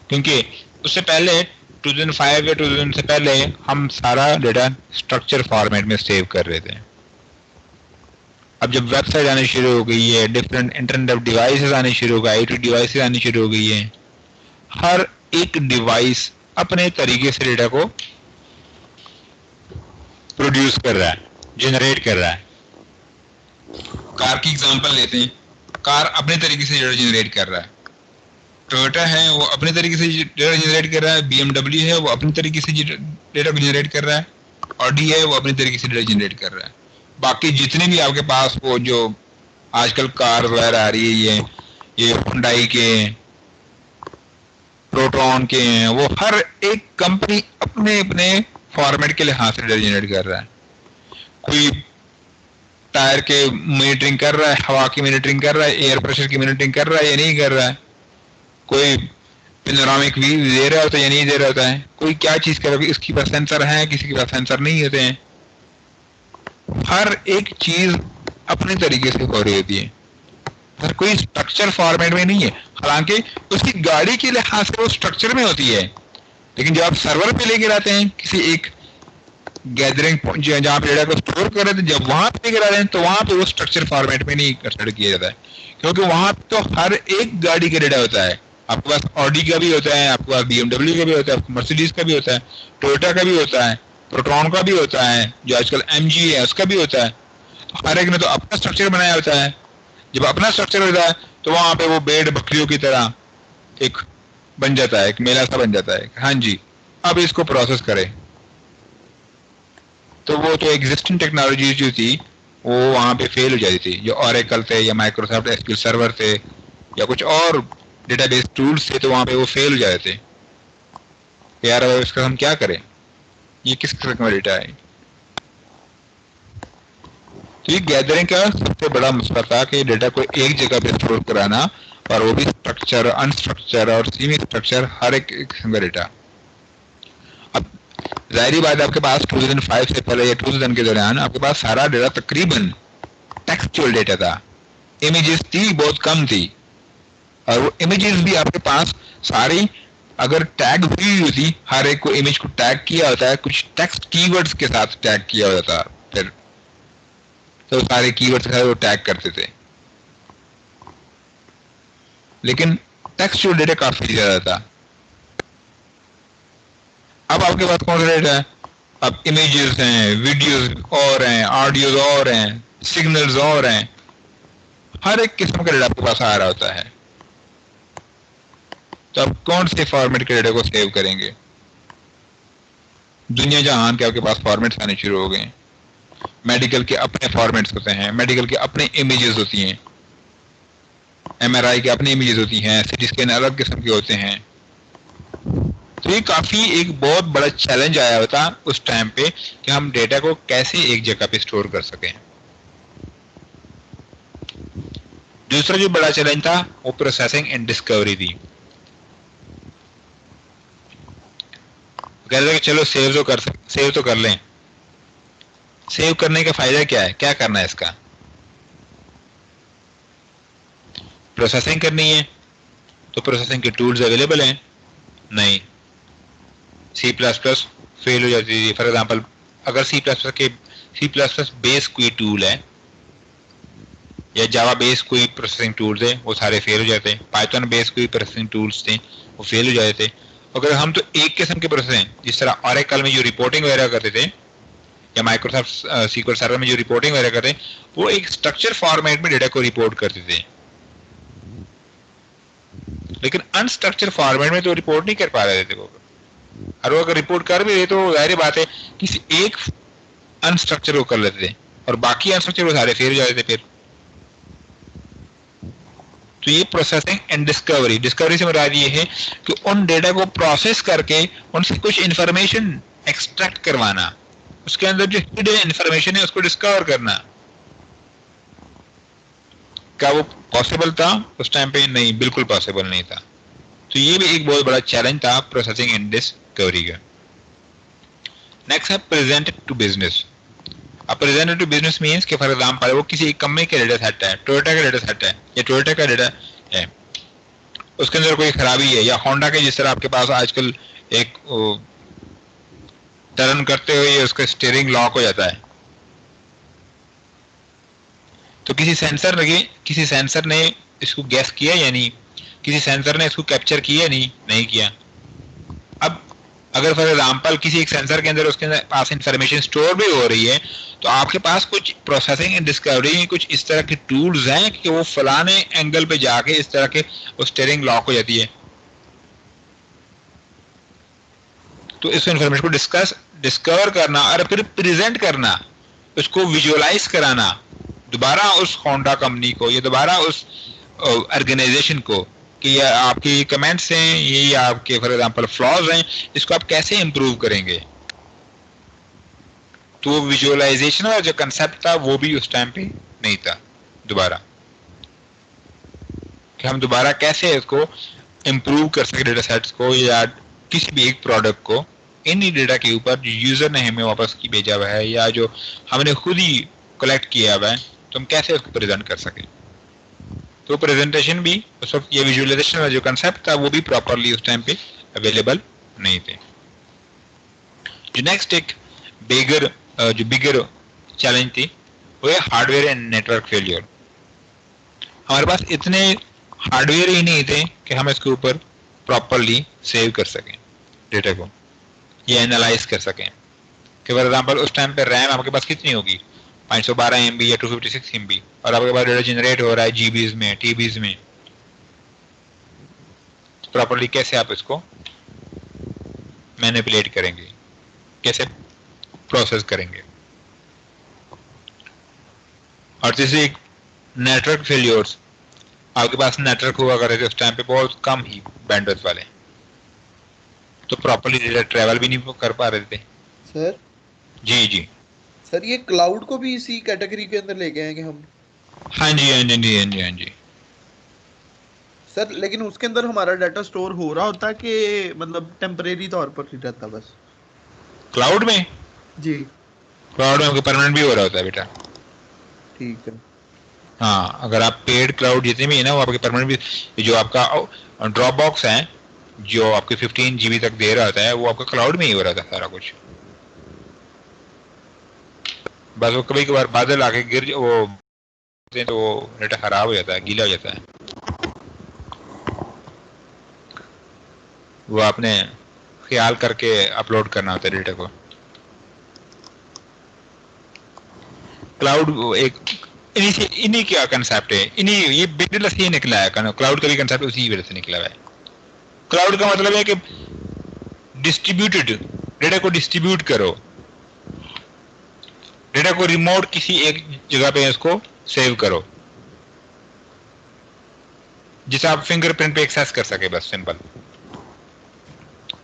क्योंकि उससे पहले 2005 या 2000 से पहले हम सारा डेटा स्ट्रक्चर फॉर्मेट में सेव कर रहे थे। अब जब वेबसाइट आनी शुरू हो गई है, डिफरेंट इंटरनेट ऑफ डिवाइसेस आने शुरू हो गए, IoT डिवाइसेस आनी शुरू हो गई है, हर एक डिवाइस अपने तरीके से डेटा को प्रोड्यूस कर रहा है, जनरेट कर रहा है। कार की एग्जांपल लेते हैं, कार अपने तरीके से डेटा जनरेट कर रहा है। टोयोटा है वो अपने तरीके से डेटा जनरेट कर रहा है, BMW है वो अपने तरीके से डेटा को जनरेट कर रहा है, ऑडी है वो अपने तरीके से डेटा जनरेट कर रहा है। बाकी जितने भी आपके पास वो जो आजकल कार वगैरह आ रही है, ये हुंडई के, प्रोटॉन के हैं, वो हर एक कंपनी अपने अपने फॉर्मेट के लिहाज से डेटा जनरेट कर रहा है। कोई टायर के मॉनिटरिंग कर रहा है, हवा की मॉनिटरिंग कर रहा है, एयर प्रेशर की मॉनिटरिंग कर रहा है या नहीं कर रहा है, कोई पेनोरामिक व्यू दे रहा होता है या नहीं दे रहा होता है, कोई क्या चीज कर रहा है, इसके पास सेंसर है, किसी के पास सेंसर नहीं होते हैं। हर एक चीज अपने तरीके से हो रही होती है, हर कोई स्ट्रक्चर फॉर्मेट में नहीं है। हालांकि उसकी गाड़ी के लिहाज से वो स्ट्रक्चर में होती है, लेकिन जब आप सर्वर पे लेके आते हैं किसी एक गैदरिंग जहाँ पे डेटा को स्टोर कर रहे थे, जब वहां पे लेकर आ रहे हैं तो वहां पे वो स्ट्रक्चर फॉर्मेट में नहीं कंसिडर किया जाता है, क्योंकि वहां तो हर एक गाड़ी का डेटा होता है। आपके पास ऑडी का भी होता है, आपके पास BMW का भी होता है, आपको मर्सिडीज का भी होता है, टोयोटा का भी होता है, प्रोटॉन का भी होता है, जो आजकल MG है उसका भी होता है। हर एक ने तो अपना स्ट्रक्चर बनाया होता है। जब अपना स्ट्रक्चर होता है तो वहां पे वो भेड़ बकरियों की तरह एक बन जाता है, एक मेला सा बन जाता है। हाँ जी, अब इसको प्रोसेस करें, तो वो तो एग्जिस्टिंग टेक्नोलॉजी जो थी वो वहां पे फेल हो जाती थी, जो ऑरेकल थे या माइक्रोसॉफ्ट SQL सर्वर थे या कुछ और डेटाबेस टूल्स थे, तो वहां पे वो फेल हो जाते थे। यार अब इसका हम क्या करें, ये किस किस्म का डेटा है। तो ये गैदरिंग का सबसे बड़ा मसला था कि डेटा को एक जगह पे स्टोर कराना, और वो भी स्ट्रक्चर, अनस्ट्रक्चर और सेमी स्ट्रक्चर, हर एक किस्म का डेटा। अब जाहिर बात है आपके पास 2005 से पहले या 2000 के दौरान आपके पास सारा डेटा तकरीबन टेक्सचुअल डेटा था। इमेजेस थी बहुत कम थी, और वो इमेजेस भी आपके पास सारी अगर टैग हुई होती, हर एक को इमेज को टैग किया होता है, कुछ टेक्स्ट कीवर्ड्स के साथ टैग किया होता था, फिर तो सारे कीवर्ड्स के साथ वो टैग करते थे। लेकिन टेक्सचुअल डेटा काफी ज्यादा था। अब आपके पास कौन सा डेटा है, अब इमेजेस हैं, वीडियोस और हैं, ऑडियोज और हैं, सिग्नल्स और हैं, हर एक किस्म का डेटा आपके पास आ रहा होता है। तो आप कौन से फॉर्मेट के डेटा को सेव करेंगे? दुनिया जहान के आपके पास फॉर्मेट्स आने शुरू हो गए। मेडिकल के अपने फॉर्मेट्स होते हैं, मेडिकल के अपने इमेजेस होती हैं, MRI के अपने इमेजेस होती हैं, CT स्कैन अलग किस्म के होते हैं। तो ये काफी एक बहुत बड़ा चैलेंज आया होता उस टाइम पे कि हम डेटा को कैसे एक जगह पे स्टोर कर सकें। दूसरा जो बड़ा चैलेंज था वो प्रोसेसिंग एंड डिस्कवरी थी। कहते थे कि चलो सेव तो कर लें। सेव करने का फायदा क्या है, क्या करना है इसका? प्रोसेसिंग करनी है तो प्रोसेसिंग के टूल्स अवेलेबल हैं? नहीं। C++ फेल हो जाती थी। फॉर एग्जांपल अगर C++ बेस कोई टूल है या जावा बेस कोई प्रोसेसिंग टूल्स है वो सारे फेल हो जाते हैं। पाइथन बेस कोई प्रोसेसिंग टूल्स थे वो फेल हो जाते थे। अगर हम तो एक किस्म के प्रोसेसिंग, जिस तरह ऑरेकल में जो रिपोर्टिंग वगैरह करते थे या माइक्रोसॉफ्ट SQL सर्वर में जो रिपोर्टिंग वगैरह करते वो एक स्ट्रक्चर फॉर्मेट में डेटा को रिपोर्ट करते थे, लेकिन अनस्ट्रक्चर फॉर्मेट में तो रिपोर्ट नहीं कर पा रहे थे वो। और वो अगर रिपोर्ट कर भी रहे तो जाहिर बात है किसी एक अनस्ट्रक्चर को कर लेते थे और बाकी अनस्ट्रक्चर वो सारे फेल हो जाते थे फिर। तो ये प्रोसेसिंग एंड डिस्कवरी से मुराद ये है कि उन डेटा को प्रोसेस करके उनसे कुछ इंफॉर्मेशन एक्सट्रैक्ट करवाना, उसके अंदर जो हिडन इंफॉर्मेशन है उसको डिस्कवर करना। क्या वो पॉसिबल था उस टाइम पे? नहीं, बिल्कुल पॉसिबल नहीं था। तो ये भी एक बहुत बड़ा चैलेंज था प्रोसेसिंग एंड डिस्कवरी का। नेक्स्ट है प्रेजेंट टू बिजनेस। अब प्रेजेंट टू बिजनेस मींस कि फॉर एग्जांपल वो किसी एक कंपनी का डेटा सेट है, टोयोटा का डेटा सेट है या टोयोटा का डेटा है, उसके अंदर कोई खराबी है, या होंडा के जिस तरह आपके पास आजकल एक टर्न करते हुए उसका स्टीयरिंग लॉक हो जाता है, तो किसी सेंसर ने इसको गैस किया या नहीं, किसी सेंसर ने इसको कैप्चर किया नहीं किया। अब अगर फॉर एग्जाम्पल किसी एक सेंसर के अंदर उसके अंदर पास इंफॉर्मेशन स्टोर भी हो रही है, तो आपके पास कुछ प्रोसेसिंग एंड डिस्कवरी कुछ इस तरह के टूल्स हैं कि वो फलाने एंगल पे जाके इस तरह के स्टीयरिंग लॉक हो जाती है। तो इस इंफॉर्मेशन को डिस्कवर करना और फिर प्रेजेंट करना, उसको विजुअलाइज कराना दोबारा उस होंडा कंपनी को या दोबारा उस ऑर्गेनाइजेशन को कि ये आपकी कमेंट्स हैं, ये आपके फॉर एग्जांपल फ्लॉज हैं, इसको आप कैसे इंप्रूव करेंगे। तो विजुअलाइजेशन और जो कंसेप्ट था वो भी उस टाइम पे नहीं था दोबारा, कि हम दोबारा कैसे इसको इंप्रूव कर सके डेटा सेट्स को या किसी भी एक प्रोडक्ट को इन्हीं डेटा के ऊपर जो यूजर ने हमें वापस की भेजा हुआ है या जो हमने खुद ही कलेक्ट किया हुआ है, तो हम कैसे उसको प्रेजेंट कर सकें। तो प्रेजेंटेशन भी उस वक्त, ये विजुअलाइजेशन वाला जो कंसेप्ट था वो भी प्रॉपरली उस टाइम पे अवेलेबल नहीं थे। जो नेक्स्ट एक बिगर चैलेंज थी वो है हार्डवेयर एंड नेटवर्क फेलियर। हमारे पास इतने हार्डवेयर ही नहीं थे कि हम इसके ऊपर प्रॉपरली सेव कर सकें डेटा को या एनालाइज कर सकें। कि फॉर एग्जांपल उस टाइम पे रैम आपके पास कितनी होगी, 512 MB या 256 MB, और आपके पास डेटा जनरेट हो रहा है जीबीज में, टीबीज में। प्रॉपरली कैसे आप इसको मैनिपुलेट करेंगे, कैसे प्रोसेस करेंगे। और जैसे नेटवर्क फेलियर्स, आपके पास नेटवर्क हुआ कर रहे थे उस टाइम पे बहुत कम ही बैंडविड्थ वाले, तो प्रॉपरली डेटा ट्रैवल भी नहीं कर पा रहे थे। सर जी सर ये क्लाउड को भी इसी कैटेगरी के अंदर लेके आए कि हम? हाँ जी सर लेकिन उसके अंदर हमारा डाटा स्टोर हो रहा होता है कि मतलब टेम्परेरी तौर पर ही रहता बस? क्लाउड में जी, क्लाउड में परमानेंट भी हो रहा होता है बेटा। ठीक है। हाँ, अगर आप पेड क्लाउड जितने भी है ना वो आपके परमानेंट भी, जो आपका ड्रॉप बॉक्स है जो आपके 15 GB तक दे रहा होता है वो आपका क्लाउड में ही हो रहा था सारा कुछ। बस वो कभी कभार बादल आके गिर वो तो वो डेटा खराब हो जाता है, गीला हो जाता है, वो आपने ख्याल करके अपलोड करना होता है डेटा को। क्लाउड एक इन्हीं क्या कंसेप्ट है, इन्हीं ये बिजनेस ही निकला है, क्लाउड का भी कंसेप्ट उसी वजह से निकला हुआ है। क्लाउड का मतलब है कि डिस्ट्रीब्यूटेड डेटा को डिस्ट्रीब्यूट करो, डेटा को रिमोट किसी एक जगह पे इसको सेव करो जिसे आप फिंगरप्रिंट पे एक्सेस कर सके, बस सिंपल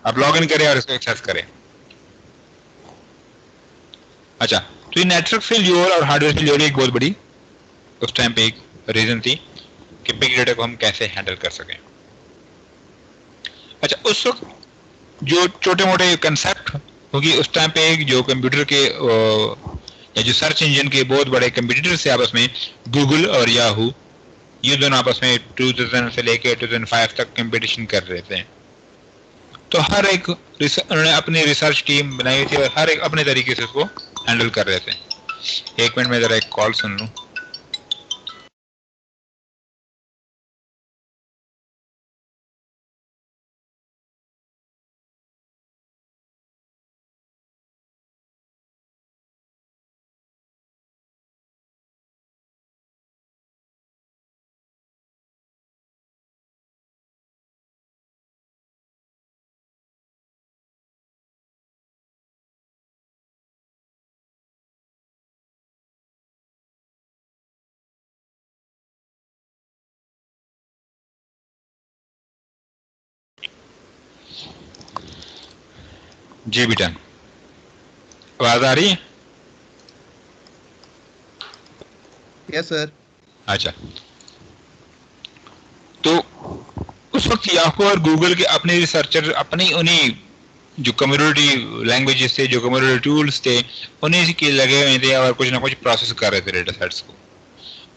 आप लॉग इन करें और इसको एक्सेस करें। अच्छा, तो ये नेटवर्क फेलियर और हार्डवेयर फेलियर एक बहुत बड़ी उस टाइम पे एक रीजन थी कि बिग डेटा को हम कैसे हैंडल कर सकें। अच्छा, उस वक्त जो छोटे मोटे कंसेप्ट, क्योंकि उस टाइम पे एक जो कंप्यूटर के या जो सर्च इंजन के बहुत बड़े कंप्यूटर से आपस में गूगल और याहू, ये दोनों आपस में 2000 से लेके 2005 तक कंपटीशन कर रहे थे। तो हर एक उन्होंने अपनी रिसर्च टीम बनाई थी और हर एक अपने तरीके से उसको हैंडल कर रहे थे। एक मिनट में जरा एक कॉल सुन लूं। जी बेटा, आवाज आ रही है? Yes sir. अच्छा, तो उस वक्त याहू और गूगल के अपने रिसर्चर अपनी उन्हीं जो कम्युनिटी लैंग्वेजेस थे, जो कम्युनिटी टूल्स थे, उन्हीं के लगे हुए थे और कुछ ना कुछ प्रोसेस कर रहे थे डेटा सेट्स को।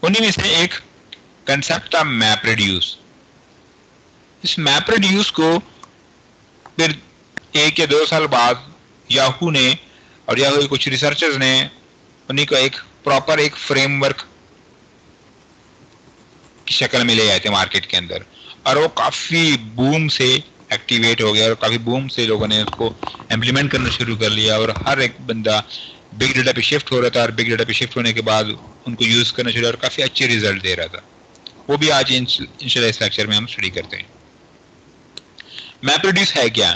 उन्हीं में से एक कंसेप्ट था मैप रिड्यूस। इस मैप रिड्यूस को फिर 1 या 2 साल बाद याहू ने और याहू के कुछ रिसर्चर्स ने उन्हीं को एक प्रॉपर एक फ्रेमवर्क की शक्ल में ले आए थे मार्केट के अंदर, और वो काफी बूम से एक्टिवेट हो गया और काफी बूम से लोगों ने उसको इम्प्लीमेंट करना शुरू कर लिया, और हर एक बंदा बिग डेटा पे शिफ्ट हो रहा था, और बिग डेटा पे शिफ्ट होने के बाद उनको यूज करना शुरू और काफी अच्छे रिजल्ट दे रहा था। वो भी आज इंशाल्लाह इस लेक्चर में हम स्टडी करते हैं। मैप रिड्यूस है क्या?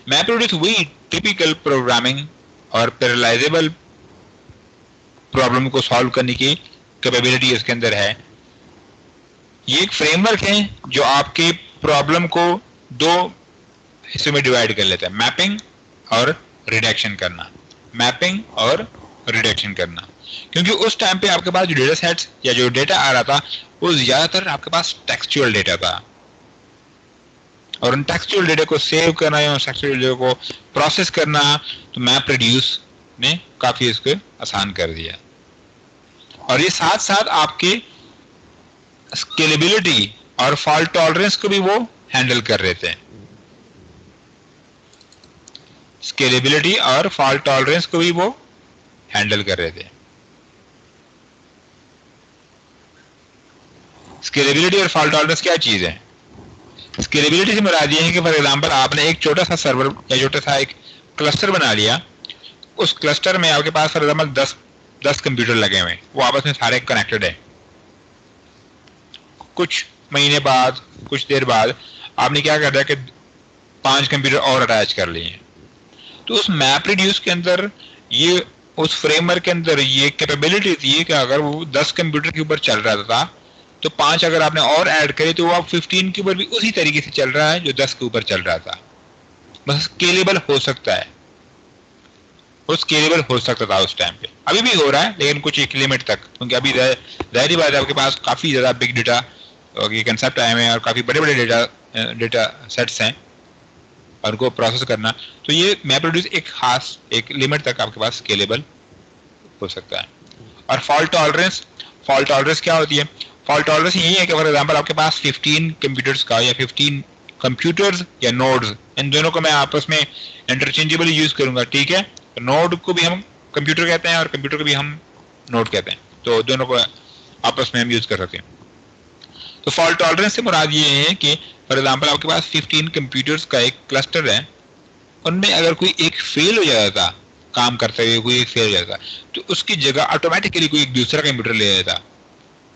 मैप रिड्यूस वही टिपिकल प्रोग्रामिंग और पैरेललाइजेबल प्रॉब्लम को सॉल्व करने की कैपेबिलिटी इसके अंदर है। ये एक फ्रेमवर्क है जो आपके प्रॉब्लम को 2 हिस्सों में डिवाइड कर लेता है, मैपिंग और रिडक्शन करना। मैपिंग और रिडक्शन करना, क्योंकि उस टाइम पे आपके पास जो डेटा सेट्स या जो डेटा आ रहा था वो ज्यादातर आपके पास टेक्सचुअल डेटा था, और उन टेक्सचुअल डेटा को सेव करना या टेक्सचुअल डेटा को प्रोसेस करना, तो मैप रिड्यूस ने काफी इसको आसान कर दिया। और ये साथ साथ आपके स्केलेबिलिटी और फॉल्ट टॉलरेंस को भी वो हैंडल कर रहे थे। स्केलेबिलिटी और फॉल्ट टॉलरेंस को भी वो हैंडल कर रहे थे। स्केलेबिलिटी और फॉल्ट टॉलरेंस क्या चीज है? स्केलेबिलिटी से मुराद ये है कि फॉर एग्जांपल आपने एक छोटा सा सर्वर या छोटा सा एक क्लस्टर बना लिया, उस क्लस्टर में आपके पास फॉर एग्जांपल 10 कंप्यूटर लगे हुए हैं, वो आपस में सारे कनेक्टेड है। कुछ महीने बाद, कुछ देर बाद आपने क्या कर दिया कि 5 कंप्यूटर और अटैच कर लिए। तो उस मैप रिड्यूस के अंदर ये, उस फ्रेमवर्क के अंदर ये कैपेबिलिटी थी कि अगर वो 10 कंप्यूटर के ऊपर चल रहा था तो 5 अगर आपने और ऐड करे तो वो आप 15 के ऊपर भी उसी तरीके से चल रहा है जो 10 के ऊपर चल रहा था। बस स्केलेबल हो सकता है, वो स्केलेबल हो सकता था उस टाइम पे, अभी भी हो रहा है लेकिन कुछ एक लिमिट तक, क्योंकि अभी जाहिर बात है आपके पास काफी ज्यादा बिग डेटा ये कंसेप्ट आए हुए हैं और काफी बड़े बड़े डेटा सेट्स हैं और उनको प्रोसेस करना, तो ये मैप रिड्यूस एक खास एक लिमिट तक आपके पास स्केलेबल हो सकता है। और फॉल्ट टॉलरेंस क्या होती है? फॉल्ट टॉलरेंस यही है कि फॉर एग्जांपल आपके पास 15 कंप्यूटर्स का या 15 कंप्यूटर्स या नोड्स, इन दोनों को मैं आपस में इंटरचेंजेबली यूज करूंगा, ठीक है? तो नोड को भी हम कंप्यूटर कहते हैं और कंप्यूटर को भी हम नोड कहते हैं, तो दोनों को आपस में हम यूज कर सकते हैं। तो फॉल्ट टॉलरेंस से मुराद ये है कि फॉर एग्जांपल आपके पास 15 कंप्यूटर्स का एक क्लस्टर है, उनमें अगर कोई एक फेल हो जाता था, काम करते हुए कोई एक फेल हो जाता तो उसकी जगह ऑटोमेटिकली कोई एक दूसरा कंप्यूटर ले लेता।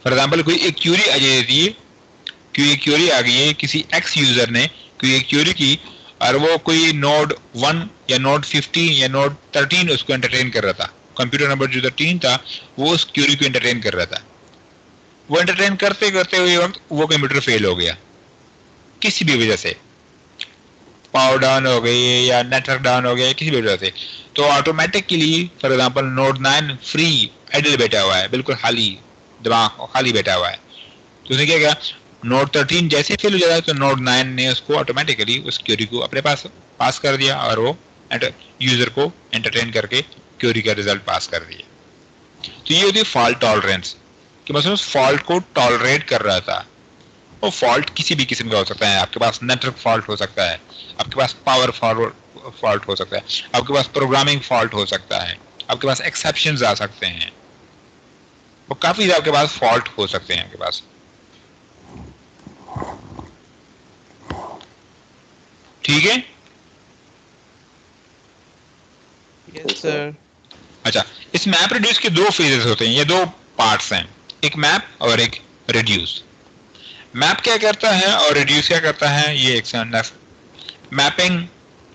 फॉर एग्जांपल कोई एक क्यूरी आ जाती है, कोई एक क्यूरी आ गई है, किसी एक्स यूजर ने कोई एक क्यूरी की और वो कोई नोड 1 या नोड 15 या नोड 13 उसको एंटरटेन कर रहा था, कंप्यूटर नंबर जो 13 था वो उस क्यूरी को एंटरटेन कर रहा था। वो एंटरटेन करते करते हुए वक्त वो कंप्यूटर फेल हो गया किसी भी वजह से, पावर डाउन हो गई या नेटवर्क डाउन हो गया किसी भी वजह से, तो automatically for example node 9 free idle बैठा हुआ है, बिल्कुल खाली दिमाग खाली बैठा हुआ है, तो उसने क्या किया, नोड 13 जैसे फेल हो जाता है तो नोड 9 ने उसको ऑटोमेटिकली उस क्यूरी को अपने पास कर दिया और वो यूजर को एंटरटेन करके क्यूरी का रिजल्ट पास कर दिया। तो ये होती है फॉल्ट टॉलरेंस, कि मतलब उस फॉल्ट को टॉलरेट कर रहा था। वो फॉल्ट किसी भी किस्म का हो सकता है, आपके पास नेटवर्क फॉल्ट हो सकता है, आपके पास पावर फॉल्ट हो सकता है, आपके पास प्रोग्रामिंग फॉल्ट हो सकता है, आपके पास एक्सेप्शंस आ सकते हैं, वो काफी आपके पास फॉल्ट हो सकते हैं आपके पास। ठीक है? Yes sir. अच्छा, इस मैप रिड्यूस के 2 फेजेस होते हैं, ये 2 पार्ट्स हैं, एक मैप और एक रिड्यूस। मैप क्या करता है और रिड्यूस क्या करता है, ये एक मैपिंग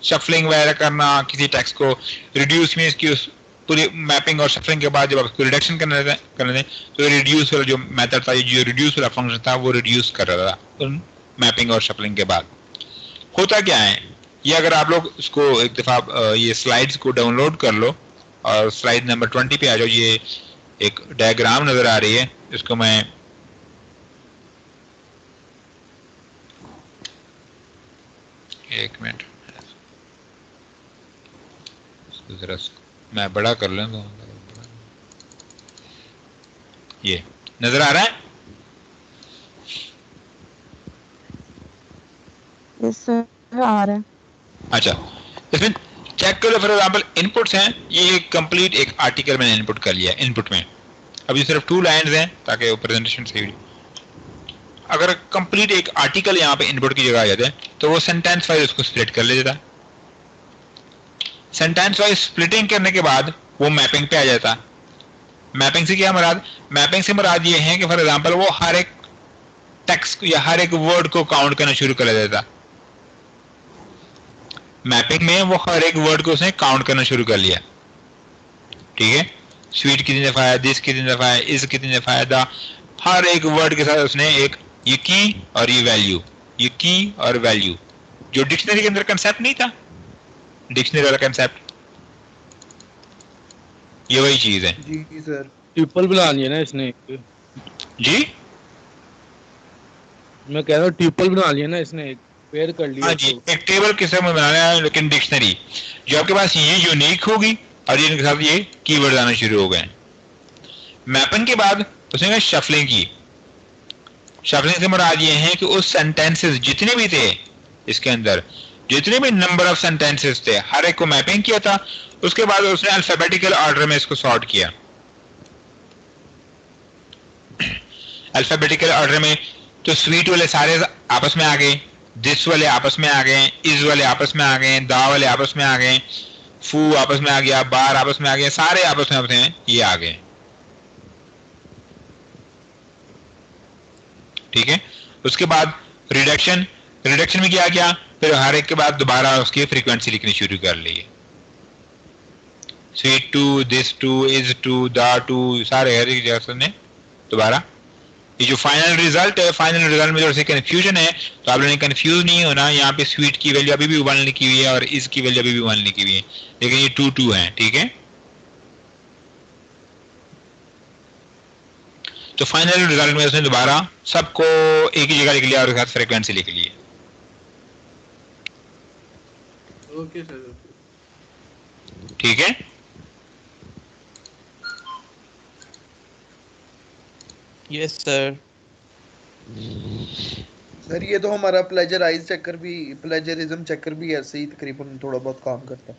शफलिंग वगैरह करना किसी टेक्स्ट को, रिड्यूस में इसकी उस पूरी मैपिंग और शफलिंग के बाद जब आप उसको रिडक्शन करने दें तो रिड्यूस वाला जो मेथड था, जो रिड्यूस वाला फंक्शन था वो रिड्यूस कर रहा था उन मैपिंग और शफलिंग के बाद। होता क्या है, ये अगर आप लोग इसको एक दफा ये स्लाइड्स को डाउनलोड कर लो और स्लाइड नंबर 20 पे आ जाओ, ये एक डायग्राम नजर आ रही है, इसको मैं एक मिनट जरा मैं बड़ा कर लूंगा, ये नजर आ रहा है? आ रहा है। अच्छा, इसमें चेक करो फॉर एग्जांपल इनपुट्स हैं, ये कंप्लीट एक आर्टिकल मैंने इनपुट कर लिया इनपुट में, अभी सिर्फ 2 लाइंस हैं ताकि वो प्रेजेंटेशन सही हो। अगर कंप्लीट एक आर्टिकल यहाँ पे इनपुट की जगह आ जाता है तो वो सेंटेंस वाइज उसको स्प्लिट कर लेता है। सेंटेंस वाइज स्प्लिटिंग करने के बाद वो मैपिंग पे आ जाता। मैपिंग से क्या मुराद? मैपिंग से मुराद ये है कि फॉर एग्जांपल वो हर एक टेक्स्ट या हर एक वर्ड को काउंट करना शुरू कर देता। मैपिंग में वो हर एक वर्ड को उसने काउंट करना शुरू कर लिया, ठीक है। स्वीट कितनी दफा है, दिस कितनी दफा है, इस कितनी दफा है, द, हर एक वर्ड के साथ उसने एक ये की और ये वैल्यू, ये की और वैल्यू, जो डिक्शनरी के अंदर कंसेप्ट नहीं था, डिक्शनरी वाला कंसेप्ट, ये वही चीज है। जी सर। ट्यूपल बना लिया ना इसने एक। जी मैं कह रहा हूँ ट्यूपल बना लिया ना इसने, एक पेयर कर लिया। हाँ जी, एक टेबल किस तरह में बनाना है, लेकिन डिक्शनरी जो आपके पास ये यूनिक होगी और ये इनके साथ ये कीवर्ड आना शुरू हो गए। मैपिंग के बाद उसने शफलिंग की। शफलिंग से मुराद ये है कि उस सेंटेंसेस जितने भी थे इसके अंदर, जितने भी नंबर ऑफ सेंटेंसेस थे, हर एक को मैपिंग किया था। उसके बाद उसने अल्फाबेटिकल ऑर्डर में इसको सॉर्ट किया। अल्फाबेटिकल ऑर्डर में तो स्वीट वाले सारे आपस में आ गए, दिस वाले आपस में आ गए, इज वाले आपस में आ गए, दा वाले आपस में आ गए, फू आपस में आ गया, बार आपस में आ गया, सारे आपस में ये आ गए, ठीक है। उसके बाद रिडक्शन, रिडक्शन में क्या किया, फिर हर एक के बाद दोबारा उसकी फ्रीक्वेंसी लिखनी शुरू कर ली। स्वीट टू, दिस टू, इज टू, दा टू, सारे हर एक जगह ने दोबारा। ये जो फाइनल रिजल्ट है, फाइनल रिजल्ट में थोड़ा सा कंफ्यूजन है, तो आप लोगों ने कंफ्यूज नहीं होना। यहाँ पे स्वीट की वैल्यू अभी भी 1 लिखी हुई है और इस की वैल्यू अभी भी 1 लिखी हुई है, लेकिन ये 2 है, ठीक है। तो फाइनल रिजल्ट में उसने दोबारा सबको एक ही जगह लिख लिया और उसके साथ फ्रीक्वेंसी लिख ली है। ओके सर, ठीक है। Yes sir. सर ये तो हमारा प्लेजराइज चेकर भी, प्लेजरिज्म चेकर भी ऐसे ही तकरीबन थोड़ा बहुत काम करता है।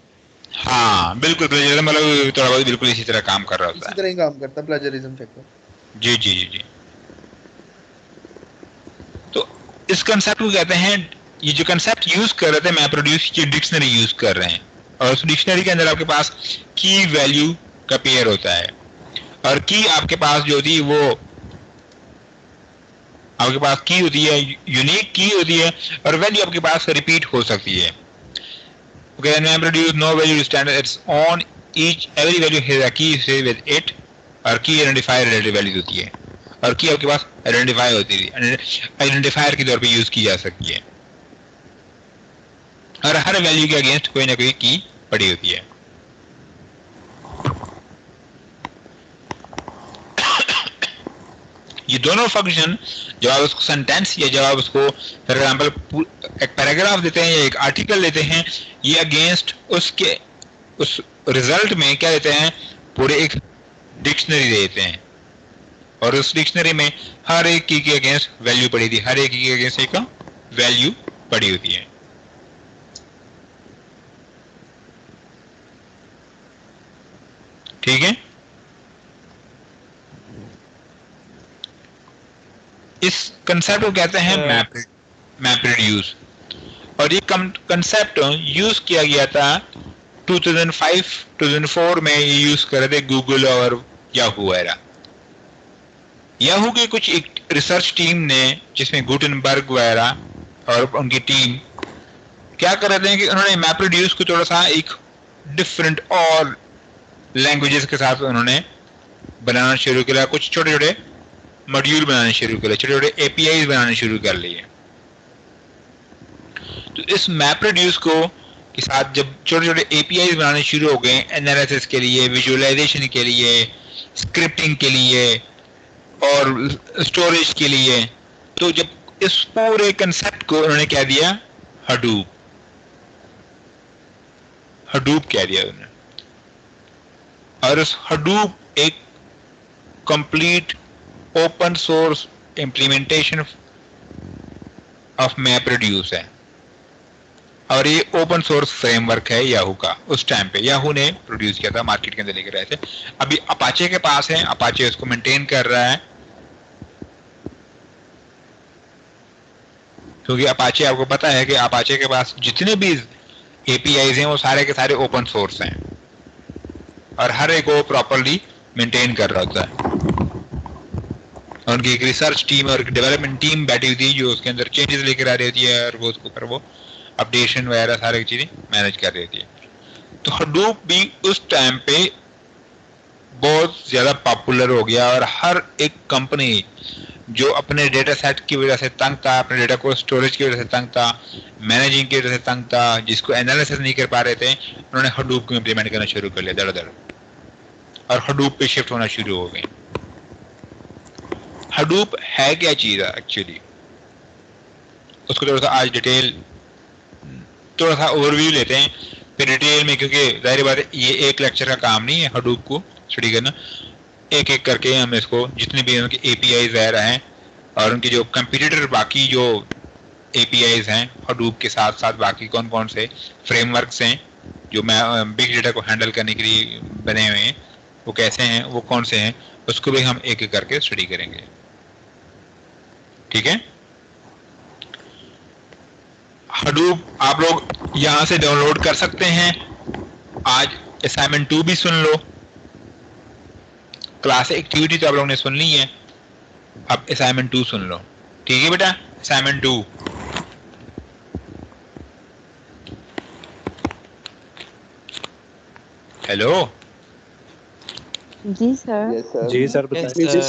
हाँ बिल्कुल, प्लेजरिज्म मतलब थोड़ा बहुत बिल्कुल इसी तरह काम कर रहा होता इसी है। तरह ही काम करता है प्लेजरिज्म चेकर। जी जी जी जी। तो इस कंसेप्ट को कहते हैं, ये जो कंसेप्ट यूज कर रहे थे मैं प्रोड्यूस, ये डिक्शनरी यूज कर रहे हैं, और उस डिक्शनरी के अंदर आपके पास की वैल्यू का पेयर होता है, और की आपके पास जो होती है वो आपके पास की होती है, यूनिक की होती है, और वैल्यू आपके पास रिपीट हो सकती है। Okay, and produce no value standard, it's on each every value has a key say with it, और की आइडेंटिफायर रिलेटिव वैल्यू होती है, और की आपके पास आइडेंटिफाई होती है, आइडेंटिफायर के तौर पे यूज की जा सकती है, और हर वैल्यू के अगेंस्ट कोई ना कोई की पड़ी होती है। ये दोनों फंक्शन जब आप उसको सेंटेंस या जब आप उसको फॉर एग्जांपल एक पैराग्राफ देते हैं या एक आर्टिकल देते हैं, ये अगेंस्ट उसके उस रिजल्ट में क्या देते हैं, पूरे एक डिक्शनरी देते हैं, और उस डिक्शनरी में हर एक की के अगेंस्ट वैल्यू पड़ी थी, हर एक की के अगेंस्ट एक वैल्यू पड़ी होती है। ठीक है। इस कंसेप्ट को कहते हैं मैप रिड्यूस, और ये कंसेप्ट यूज किया गया था 2005-2004 में, ये यूज कर रहे थे गूगल और याहू वगैरह। याहू की कुछ एक रिसर्च टीम ने, जिसमें गुटनबर्ग वगैरह और उनकी टीम क्या कर रहे थे कि उन्होंने मैप रिड्यूस को थोड़ा सा एक डिफरेंट और लैंग्वेजेस के साथ उन्होंने बनाना शुरू किया, कुछ छोटे छोटे मॉड्यूल बनाने शुरू कर लिए, छोटे छोटे एपीआई बनाने शुरू कर लिए। तो इस मैप रिड्यूस को के साथ जब छोटे छोटे एपीआई बनाने शुरू हो गए, एनालिसिस के लिए, विजुअलाइजेशन के लिए, स्क्रिप्टिंग के लिए और स्टोरेज के लिए, तो जब इस पूरे कंसेप्ट को उन्होंने क्या दिया, हडूप, हडूप कह दिया उन्होंने, और उस हडूप एक complete open source implementation of map reduce है। और ये ओपन सोर्स फ्रेमवर्क है याहू का। उस टाइम पे याहू ने प्रोड्यूस किया था, मार्केट के अंदर लेकर आए थे। अभी अपाचे के पास है, अपाचे उसको मेंटेन कर रहा है, क्योंकि अपाचे आपको पता है कि अपाचे के पास जितने भी एपीआईज हैं वो सारे के सारे ओपन सोर्स हैं और हर एक को प्रॉपरली मेंटेन कर रहा होता है। और उनकी एक रिसर्च टीम और डेवलपमेंट टीम बैठी हुई थी जो उसके अंदर चेंजेस लेकर आ रही होती है और वो उसको फिर वो अपडेशन वगैरह सारी चीजें मैनेज कर रही होती है। तो हडूप भी उस टाइम पे बहुत ज्यादा पॉपुलर हो गया और हर एक कंपनी जो अपने डेटा सेट की वजह से तंग था, अपने डेटा को स्टोरेज की वजह से तंग था, मैनेजिंग की वजह से तंग था, जिसको एनालिसिस नहीं कर पा रहे थे, उन्होंने हडूप को इम्प्लीमेंट करना शुरू कर लिया दर और हडूप पे शिफ्ट होना शुरू हो गए। हडूप है क्या चीज है एक्चुअली, उसको थोड़ा सा आज डिटेल थोड़ा सा ओवरव्यू लेते हैं फिर डिटेल में, क्योंकि जाहिर बात है ये एक लेक्चर का काम नहीं है हडूप को स्टडी करना। एक एक करके हम इसको जितने भी उनके एपीआईज वगैरह हैं और उनके जो कंपटीटर बाकी जो एपीआईज हैं हडूप के साथ साथ बाकी कौन कौन से फ्रेमवर्क्स हैं जो मैं बिग डेटा को हैंडल करने के लिए बने हुए हैं वो कैसे हैं, वो कौन से हैं, उसको भी हम एक एक करके स्टडी करेंगे। ठीक है, हडूप आप लोग यहां से डाउनलोड कर सकते हैं। आज असाइनमेंट 2 भी सुन लो, क्लास एक्टिविटी तो आप लोगों ने सुन ली है, अब असाइनमेंट 2 सुन लो। ठीक है बेटा, असाइनमेंट 2 हेलो जी सर। जी सर बताइए।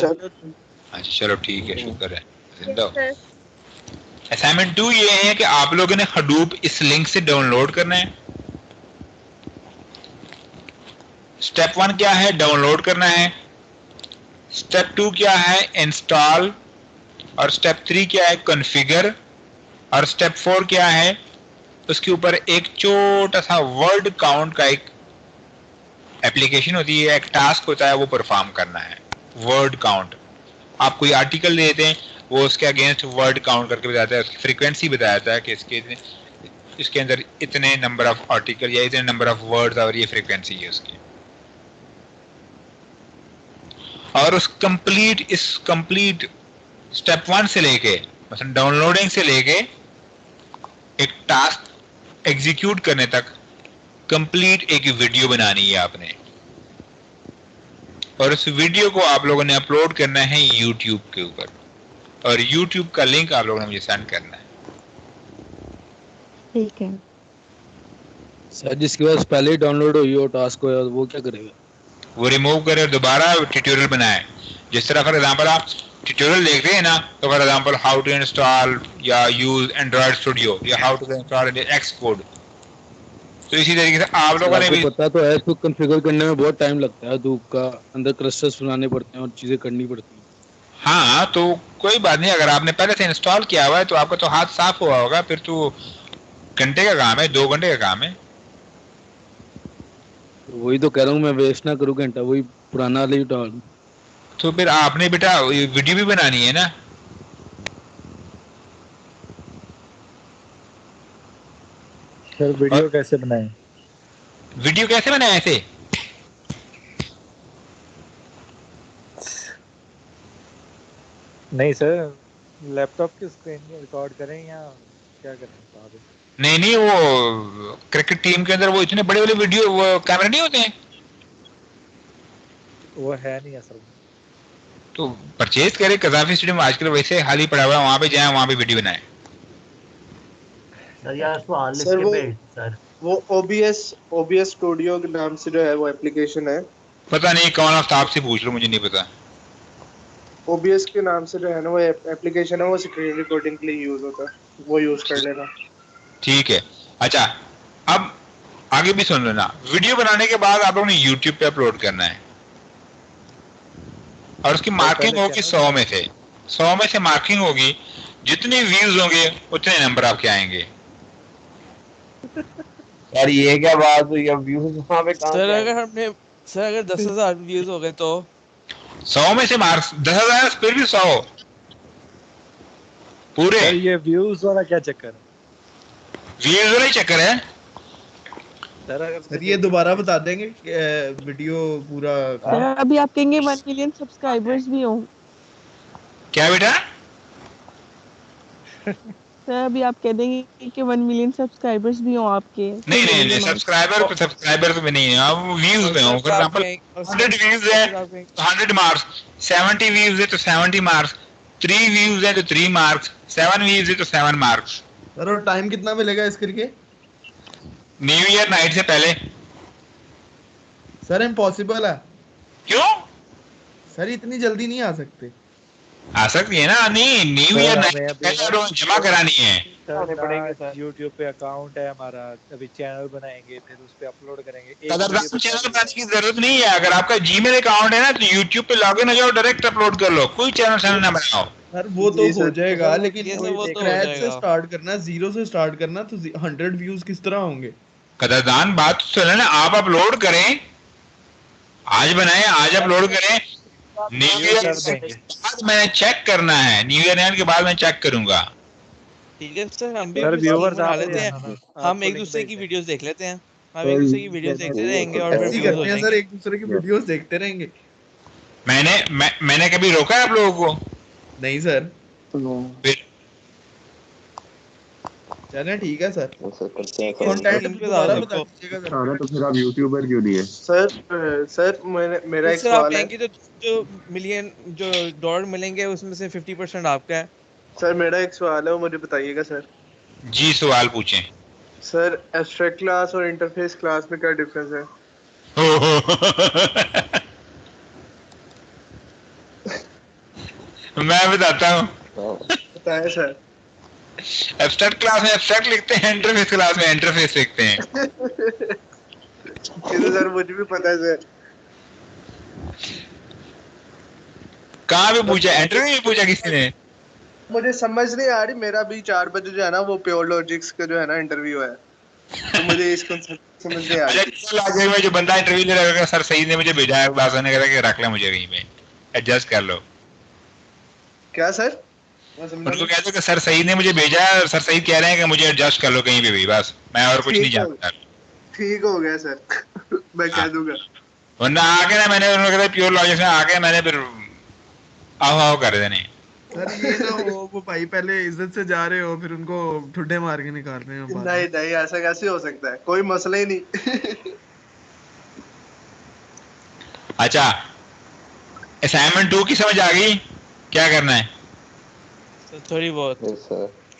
अच्छा चलो ठीक है, शुक्र है जिंदा हो। असाइनमेंट 2 ये है कि आप लोगों ने हडूप इस लिंक से डाउनलोड करना है। स्टेप 1 क्या है, डाउनलोड करना है। स्टेप 2 क्या है, इंस्टॉल। और स्टेप 3 क्या है, कॉन्फ़िगर। और स्टेप 4 क्या है, उसके ऊपर एक छोटा सा वर्ड काउंट का एक एप्लीकेशन होती है, एक टास्क होता है, वो परफॉर्म करना है। वर्ड काउंट, आप कोई आर्टिकल देते हैं वो उसके अगेंस्ट वर्ड काउंट करके बताता है, उसकी फ्रीक्वेंसी बताता है कि इसके अंदर इतने नंबर ऑफ आर्टिकल या इतने नंबर ऑफ वर्ड्स और ये फ्रीक्वेंसी है उसकी। और इस कंप्लीट स्टेप 1 से लेके मतलब डाउनलोडिंग से लेके एक टास्क एग्जीक्यूट करने तक कंप्लीट एक वीडियो बनानी है आपने, और उस वीडियो को आप लोगों ने अपलोड करना है YouTube के ऊपर, और YouTube का लिंक आप लोगों ने मुझे सेंड करना है। ठीक है सर। जिसके पास पहले ही डाउनलोड हुई हो टास्क हो वो क्या करेगा? वो रिमूव करे और दोबारा ट्यूटोरियल बनाए। जिस तरह फॉर एग्जांपल आप ट्यूटोरियल देख रहे हैं ना, तो for example how to install या यूज एंड्रॉइड स्टूडियो या how to install Xcode, तो इसी तरीके से आप लोगों ने भी पता तो है इसको कॉन्फ़िगर करने में बहुत टाइम लगता है, धूप का अंदर क्लस्टर्स बनाने पड़ते हैं और चीजें करनी पड़ती हैं। हाँ तो कोई बात नहीं, अगर आपने पहले से इंस्टॉल किया हुआ है तो आपका तो हाथ साफ हुआ होगा, फिर तो घंटे का काम है, 2 घंटे का काम है। तो वही तो कह रहा हूँ मैं, वेस्ट ना करूँ घंटा, वही पुराना वाले ही डाल। तो फिर आपने बेटा वीडियो भी बनानी है ना। सर वीडियो कैसे बनाएं? वीडियो कैसे बनाए ऐसे? नहीं सर, लैपटॉप की स्क्रीन में रिकॉर्ड करें या क्या करें बता दें। नहीं वो क्रिकेट टीम के अंदर वो इतने बड़े बड़े वीडियो वो कैमरा नहीं होते हैं, वो है नहीं असल में। तो परचेज करें। कजाफी स्टेडियम आजकल वैसे हाल ही पड़ा हुआ है, वहां पे जाए, वहां पे वीडियो बनाए। सर यार सवाल सर लिख के भेज सर। वो OBS स्टूडियो के नाम से जो है वो एप्लीकेशन है। पता नहीं कौन, आफ्ताब से पूछ लो, मुझे नहीं पता। OBS के नाम से जो है ना वो एप्लीकेशन है, वो स्क्रीन रिकॉर्डिंग के लिए यूज होता है, वो यूज कर लेना। ठीक है, अच्छा अब आगे भी सुन लेना। वीडियो बनाने के बाद आप लोगों ने YouTube पे अपलोड करना है, और उसकी मार्किंग होगी 100 में से। 100 में से मार्किंग होगी, जितने व्यूज होंगे उतने नंबर आपके आएंगे। यार ये क्या बात हुई, अब व्यूज वहां पे कहां सर से अगर 10,000 व्यूज हो गए तो 100 में से मार्क्स 10,000 फिर भी 100 पूरे। सर ये व्यूज वाला क्या चक्कर है? व्यूज वाला ही चक्कर है। सर अगर सर ये दोबारा बता देंगे वीडियो पूरा सर अभी आप कहेंगे 1 मिलियन सब्सक्राइबर्स भी हों। क्या बेटा? सर अभी आप कह देंगे कि 1 मिलियन सब्सक्राइबर्स भी हों आपके। नहीं नहीं नहीं, सब्सक्राइबर तो नहीं है, आप व्यूज में हो। फॉर एग्जांपल 100 व्यूज है तो 100 मार्क्स, 70 व्यूज है तो 70 मार्क्स, 3 व्यूज है तो 3 मार्क्स, 7 व्यूज है तो 7 मार्क्स। सर और टाइम कितना मिलेगा इस करके? न्यू ईयर नाइट से पहले। सर इम्पॉसिबल है। क्यों? सर इतनी जल्दी नहीं आ सकते। आ सकती है ना। नहीं, न्यू ईयर नाइट पहले जमा करानी है। सर YouTube पे अकाउंट है हमारा, अभी चैनल बनाएंगे, फिर उस पे अपलोड करेंगे। कदरदान चैनल बनाने की जरूरत नहीं है। अगर आपका जीमेल अकाउंट है ना तो YouTube पे लॉगिन हो जाओ, डायरेक्ट अपलोड कर लो, कोई चैनल ना बनाओ। सर वो तो हो जाएगा, लेकिन ये सब वो तो हो स्क्रैच से जाएगा। स्टार्ट करना, जीरो से स्टार्ट करना, तो 100 व्यूज किस तरह होंगे? कदरदान बात तो सुने ना, आप अपलोड करें, आज बनाए, आज अपलोड करें। न्यू ईयर के बाद मैंने चेक करना है, न्यू ईयर के बाद मैं चेक करूंगा। ठीक है सर, हम भी सर व्यूअर्स बना आप लेते हैं, हम एक दूसरे की वीडियोस देख लेते हैं, हम एक दूसरे की वीडियोस देखते रहेंगे और फिर ऐसे ही व्यूज हो करते हैं सर, जाएंगे। एक दूसरे की वीडियोस देखते रहेंगे। मैंने कभी रोका है आप लोगों को? नहीं सर। फिर चलें ठीक है सर। कंटेंट कंटेंट दोबारा बता दीजिएगा सर। तो फिर आप यूट्यूबर क्यों दिए? सर मेरा एक सर आप सवाल है। कहेंगे जो मिलियन जो डॉलर मिलेंगे उसमें से 50% आपका है। सर मेरा एक सवाल है, वो मुझे बताइएगा सर। जी सवाल पूछें। सर एब्स्ट्रैक्ट क्लास और इंटरफेस क्लास में क्या डिफरेंस है? मैं बताता हूँ। बताएं सर। एब्स्ट्रैक्ट क्लास में एब्स्ट्रैक्ट लिखते हैं, इंटरफेस क्लास में इंटरफेस लिखते हैं। ये तो सर मुझे भी पता है सर। हाँ, कहाँ पे पूछा? इंटरव्यू में पूछा किसी ने? मुझे समझ नहीं आ रही, मेरा भी 4 बजे जो है ना वो प्योर लॉजिक्स का जो है ना इंटरव्यू है, तो मुझे इस कॉन्सेप्ट समझ नहीं आ रही। अच्छा, में जो बंदा इंटरव्यू ले रहा है, सर सही ने मुझे भेजा है, बात ने कहा कि रख ले मुझे कहीं पे, एडजस्ट कर लो। क्या सर? मैं समझा उनको नहीं। कह दो कि सर सही ने मुझे भेजा है और सर सही कह रहे हैं कि मुझे एडजस्ट कर लो कहीं पे भी, बस मैं और कुछ नहीं ठीक है। जानता। ठीक हो गया सर। मैं कह दूंगा। वरना आके ना मैंने उन्होंने कहा प्योर लॉजिक में आके मैंने फिर आओ कर देने। सर ये ना वो भाई पहले इज्जत से जा रहे हो, फिर उनको ठुड्डे मार के निकाल रहे हो। नहीं नहीं, ऐसा कैसे हो सकता है? कोई मसला ही नहीं। अच्छा, असाइनमेंट 2 की समझ आ गई? क्या करना है? तो थोड़ी बहुत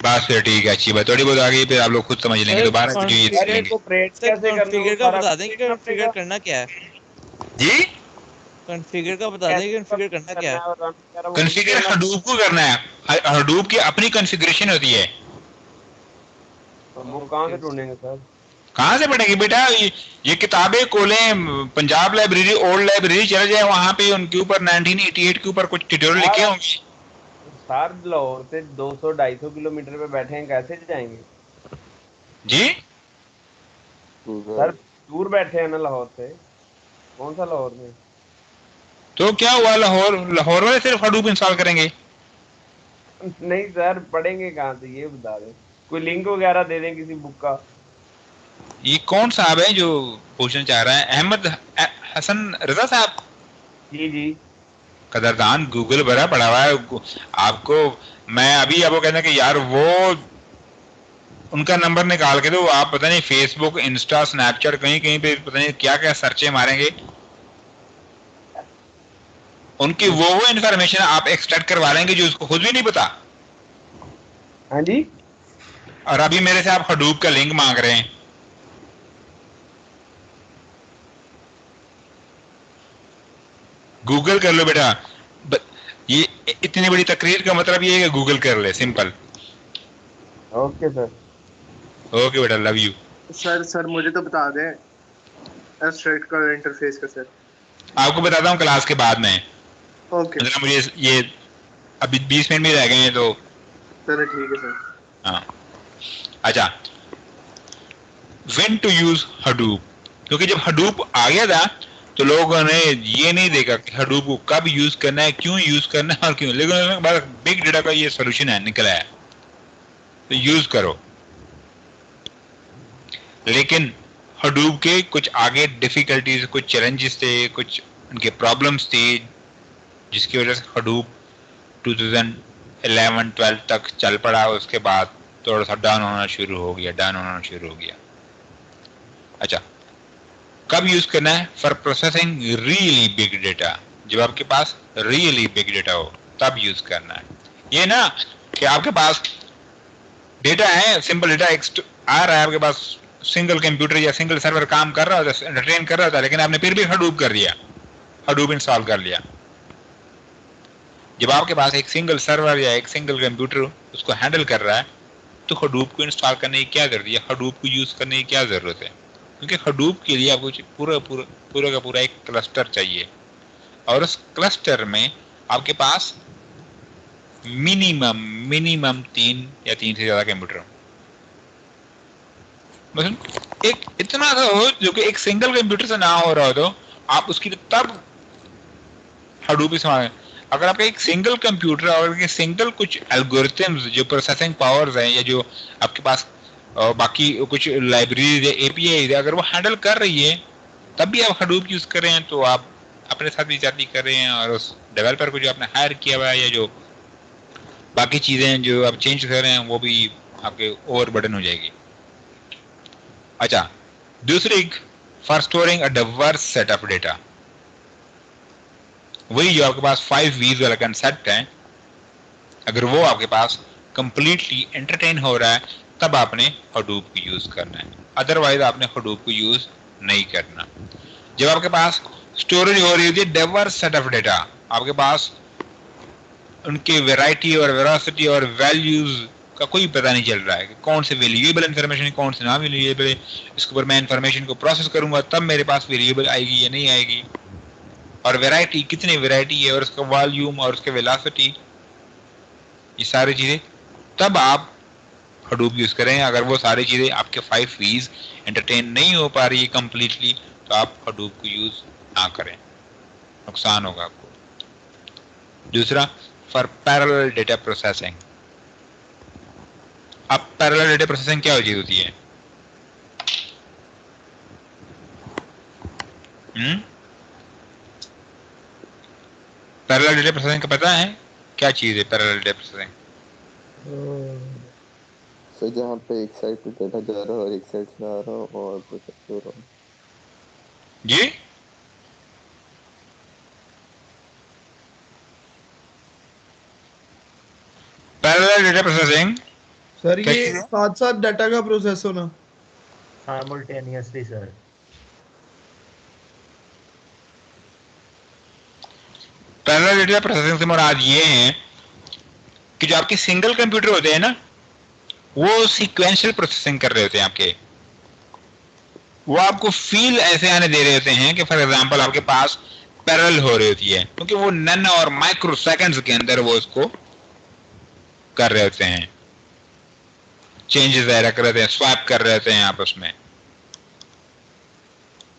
बस फिर ठीक है, अच्छी बात, थोड़ी बहुत आ गई, फिर आप लोग खुद समझ लेंगे, दोबारा से जो ये देख लेंगे। कॉन्फ़िगर का बता दें कि कॉन्फ़िगर करना क्या है। जी कॉन्फ़िगर का बता दें कि कॉन्फ़िगर करना क्या है। कॉन्फ़िगर हडूप को करना है। हडूप की अपनी कॉन्फ़िगरेशन होती है। वो कहाँ से ढूंढेंगे सर? कहाँ से पढ़ेंगे बेटा? ये किताबें खोलें, पंजाब लाइब्रेरी, ओल्ड लाइब्रेरी चले जाए, वहाँ पे उनके ऊपर 1988 के ऊपर कुछ ट्यूटोरियल लिखे होंगे। सर लाहौर से 200-250 किलोमीटर पे बैठे हैं, कैसे जाएंगे? जी सर दूर बैठे हैं ना लाहौर से। कौन सा लाहौर में? तो क्या हुआ, लाहौर वाले सिर्फ हडूप इंस्टॉल करेंगे? नहीं सर, पढ़ेंगे कहाँ से ये बता दें, कोई लिंक वगैरह दे दें किसी बुक का। ये कौन साहब है जो पूछना चाह रहा है? अहमद हसन रजा साहब? जी जी। कदरदान गूगल बड़ा पड़ा हुआ है आपको। मैं अभी आपको कहना कि यार वो उनका नंबर निकाल के दो, आप पता नहीं फेसबुक, इंस्टा, स्नैपचैट, कहीं कहीं पे पता नहीं क्या क्या सर्चे मारेंगे, उनकी वो इन्फॉर्मेशन आप एक्सट्रैक्ट करवा लेंगे जो उसको खुद भी नहीं पता। हाँ जी। और अभी मेरे से आप हडूप का लिंक मांग रहे हैं। गूगल कर लो बेटा। ये इतनी बड़ी तकरीर का मतलब ये है कि गूगल कर ले, सिंपल। Okay sir. ओके बेटा, लव यू। सर मुझे तो बता दें एब्स्ट्रैक्ट का इंटरफेस का। सर आपको बताता हूँ क्लास के बाद में। ओके। मतलब मुझे ये अभी 20 मिनट में रह गए हैं तो। चलो ठीक है सर। हाँ अच्छा, when to use Hadoop, क्योंकि जब Hadoop आ गया था तो लोगों ने ये नहीं देखा कि Hadoop को कब यूज करना है, क्यों यूज करना है और क्यों, लेकिन बिग डेटा का ये सोल्यूशन है, निकला है, तो यूज करो। लेकिन हडूप के कुछ आगे डिफिकल्टीज, कुछ चैलेंजेस थे, कुछ उनके प्रॉब्लम्स थी, जिसकी वजह से हडूप 2011-12 तक चल पड़ा। उसके बाद थोड़ा सा डाउन होना शुरू हो गया। अच्छा, कब यूज करना है? For processing really big data. जब आपके पास रियली बिग डेटा हो तब यूज करना है। ये ना कि आपके पास डेटा है, सिंपल डेटा आ रहा है आपके पास, सिंगल कंप्यूटर या सिंगल सर्वर काम कर रहा होता, एंटरटेन कर रहा होता, लेकिन आपने फिर भी हडूप कर लिया, हडूप इंस्टॉल कर लिया। जब आपके पास एक सिंगल सर्वर या एक सिंगल कंप्यूटर उसको हैंडल कर रहा है, तो हडूप को इंस्टॉल करने की क्या जरूरत है, हडूप को यूज करने की क्या जरूरत है? क्योंकि हडूप के लिए आपको पूरा का पूरा एक क्लस्टर चाहिए, और उस क्लस्टर में आपके पास मिनिमम 3 या 3 से ज्यादा कंप्यूटर हो। मतलब एक इतना सा हो जो कि एक सिंगल कंप्यूटर से ना हो रहा हो, तो आप उसकी तब हडूप इस्तेमाल। अगर आपका एक सिंगल कंप्यूटर और सिंगल कुछ एल्गोरिथम्स जो प्रोसेसिंग पावर्स हैं, या जो आपके पास बाकी कुछ लाइब्रेरीज या एपीआई अगर वो हैंडल कर रही है, तब भी आप हडूप यूज कर रहे हैं, तो आप अपने साथ भी जाती कर रहे हैं, और उस डेवलपर को जो आपने हायर किया हुआ है, या जो बाकी चीजें जो आप चेंज कर रहे हैं, वो भी आपके ओवरबर्डन हो जाएगी। अच्छा, दूसरी, for storing a diverse set of data, वही जो आपके पास 5 V's वाला कंसेप्ट है, अगर वो आपके पास कंप्लीटली एंटरटेन हो रहा है, तब आपने हडूप को यूज करना है, अदरवाइज आपने हडूप को यूज नहीं करना। जब आपके पास स्टोरेज हो रही होती है डाइवर्स सेट ऑफ डेटा, आपके पास उनके वैरायटी और वेलोसिटी और वैल्यूज का कोई पता नहीं चल रहा है कि कौन से वेल्यूएबल इन्फॉर्मेशन है, कौन से नॉन वेल्यूएबल है। इसके ऊपर मैं इन्फॉर्मेशन को प्रोसेस करूंगा, तब मेरे पास वेल्यूएबल आएगी या नहीं आएगी, और वैरायटी कितनी वैरायटी है, और उसका वॉल्यूम और उसके वेलोसिटी, ये सारी चीजें, तब आप हडूप यूज करें। अगर वो सारी चीजें आपके 5 V's एंटरटेन नहीं हो पा रही है कंप्लीटली, तो आप हडूप को यूज ना करें, नुकसान होगा आपको। दूसरा, फॉर पैरेलल डेटा प्रोसेसिंग। अब पैरेलल डेटा प्रोसेसिंग क्या चीज होती है? पैरेलल डेटा प्रोसेसिंग का पता है क्या चीज है पैरेलल डेटा प्रोसेसिंग? सर जहाँ पे एक साइड पे डेटा जा रहा हो और एक साइड से आ रहा हो और प्रोसेस हो रहा हो। जी, पैरेलल डेटा प्रोसेसिंग सर ये साथ साथ डाटा का प्रोसेस होना simultaneously sir. Parallel data processing से मुराद ये है कि जो आपके सिंगल कंप्यूटर होते हैं ना, वो सीक्वेंशियल प्रोसेसिंग कर रहे होते हैं आपके, वो आपको फील ऐसे आने दे रहे होते हैं कि फॉर एग्जांपल आपके पास पैरेलल हो रही होती है, क्योंकि वो नैनो और माइक्रो सेकंड्स के अंदर वो उसको कर रहे होते हैं, चेंजेस वगैरह कर रहे हैं, स्वैप कर रहे होते हैं आपस में।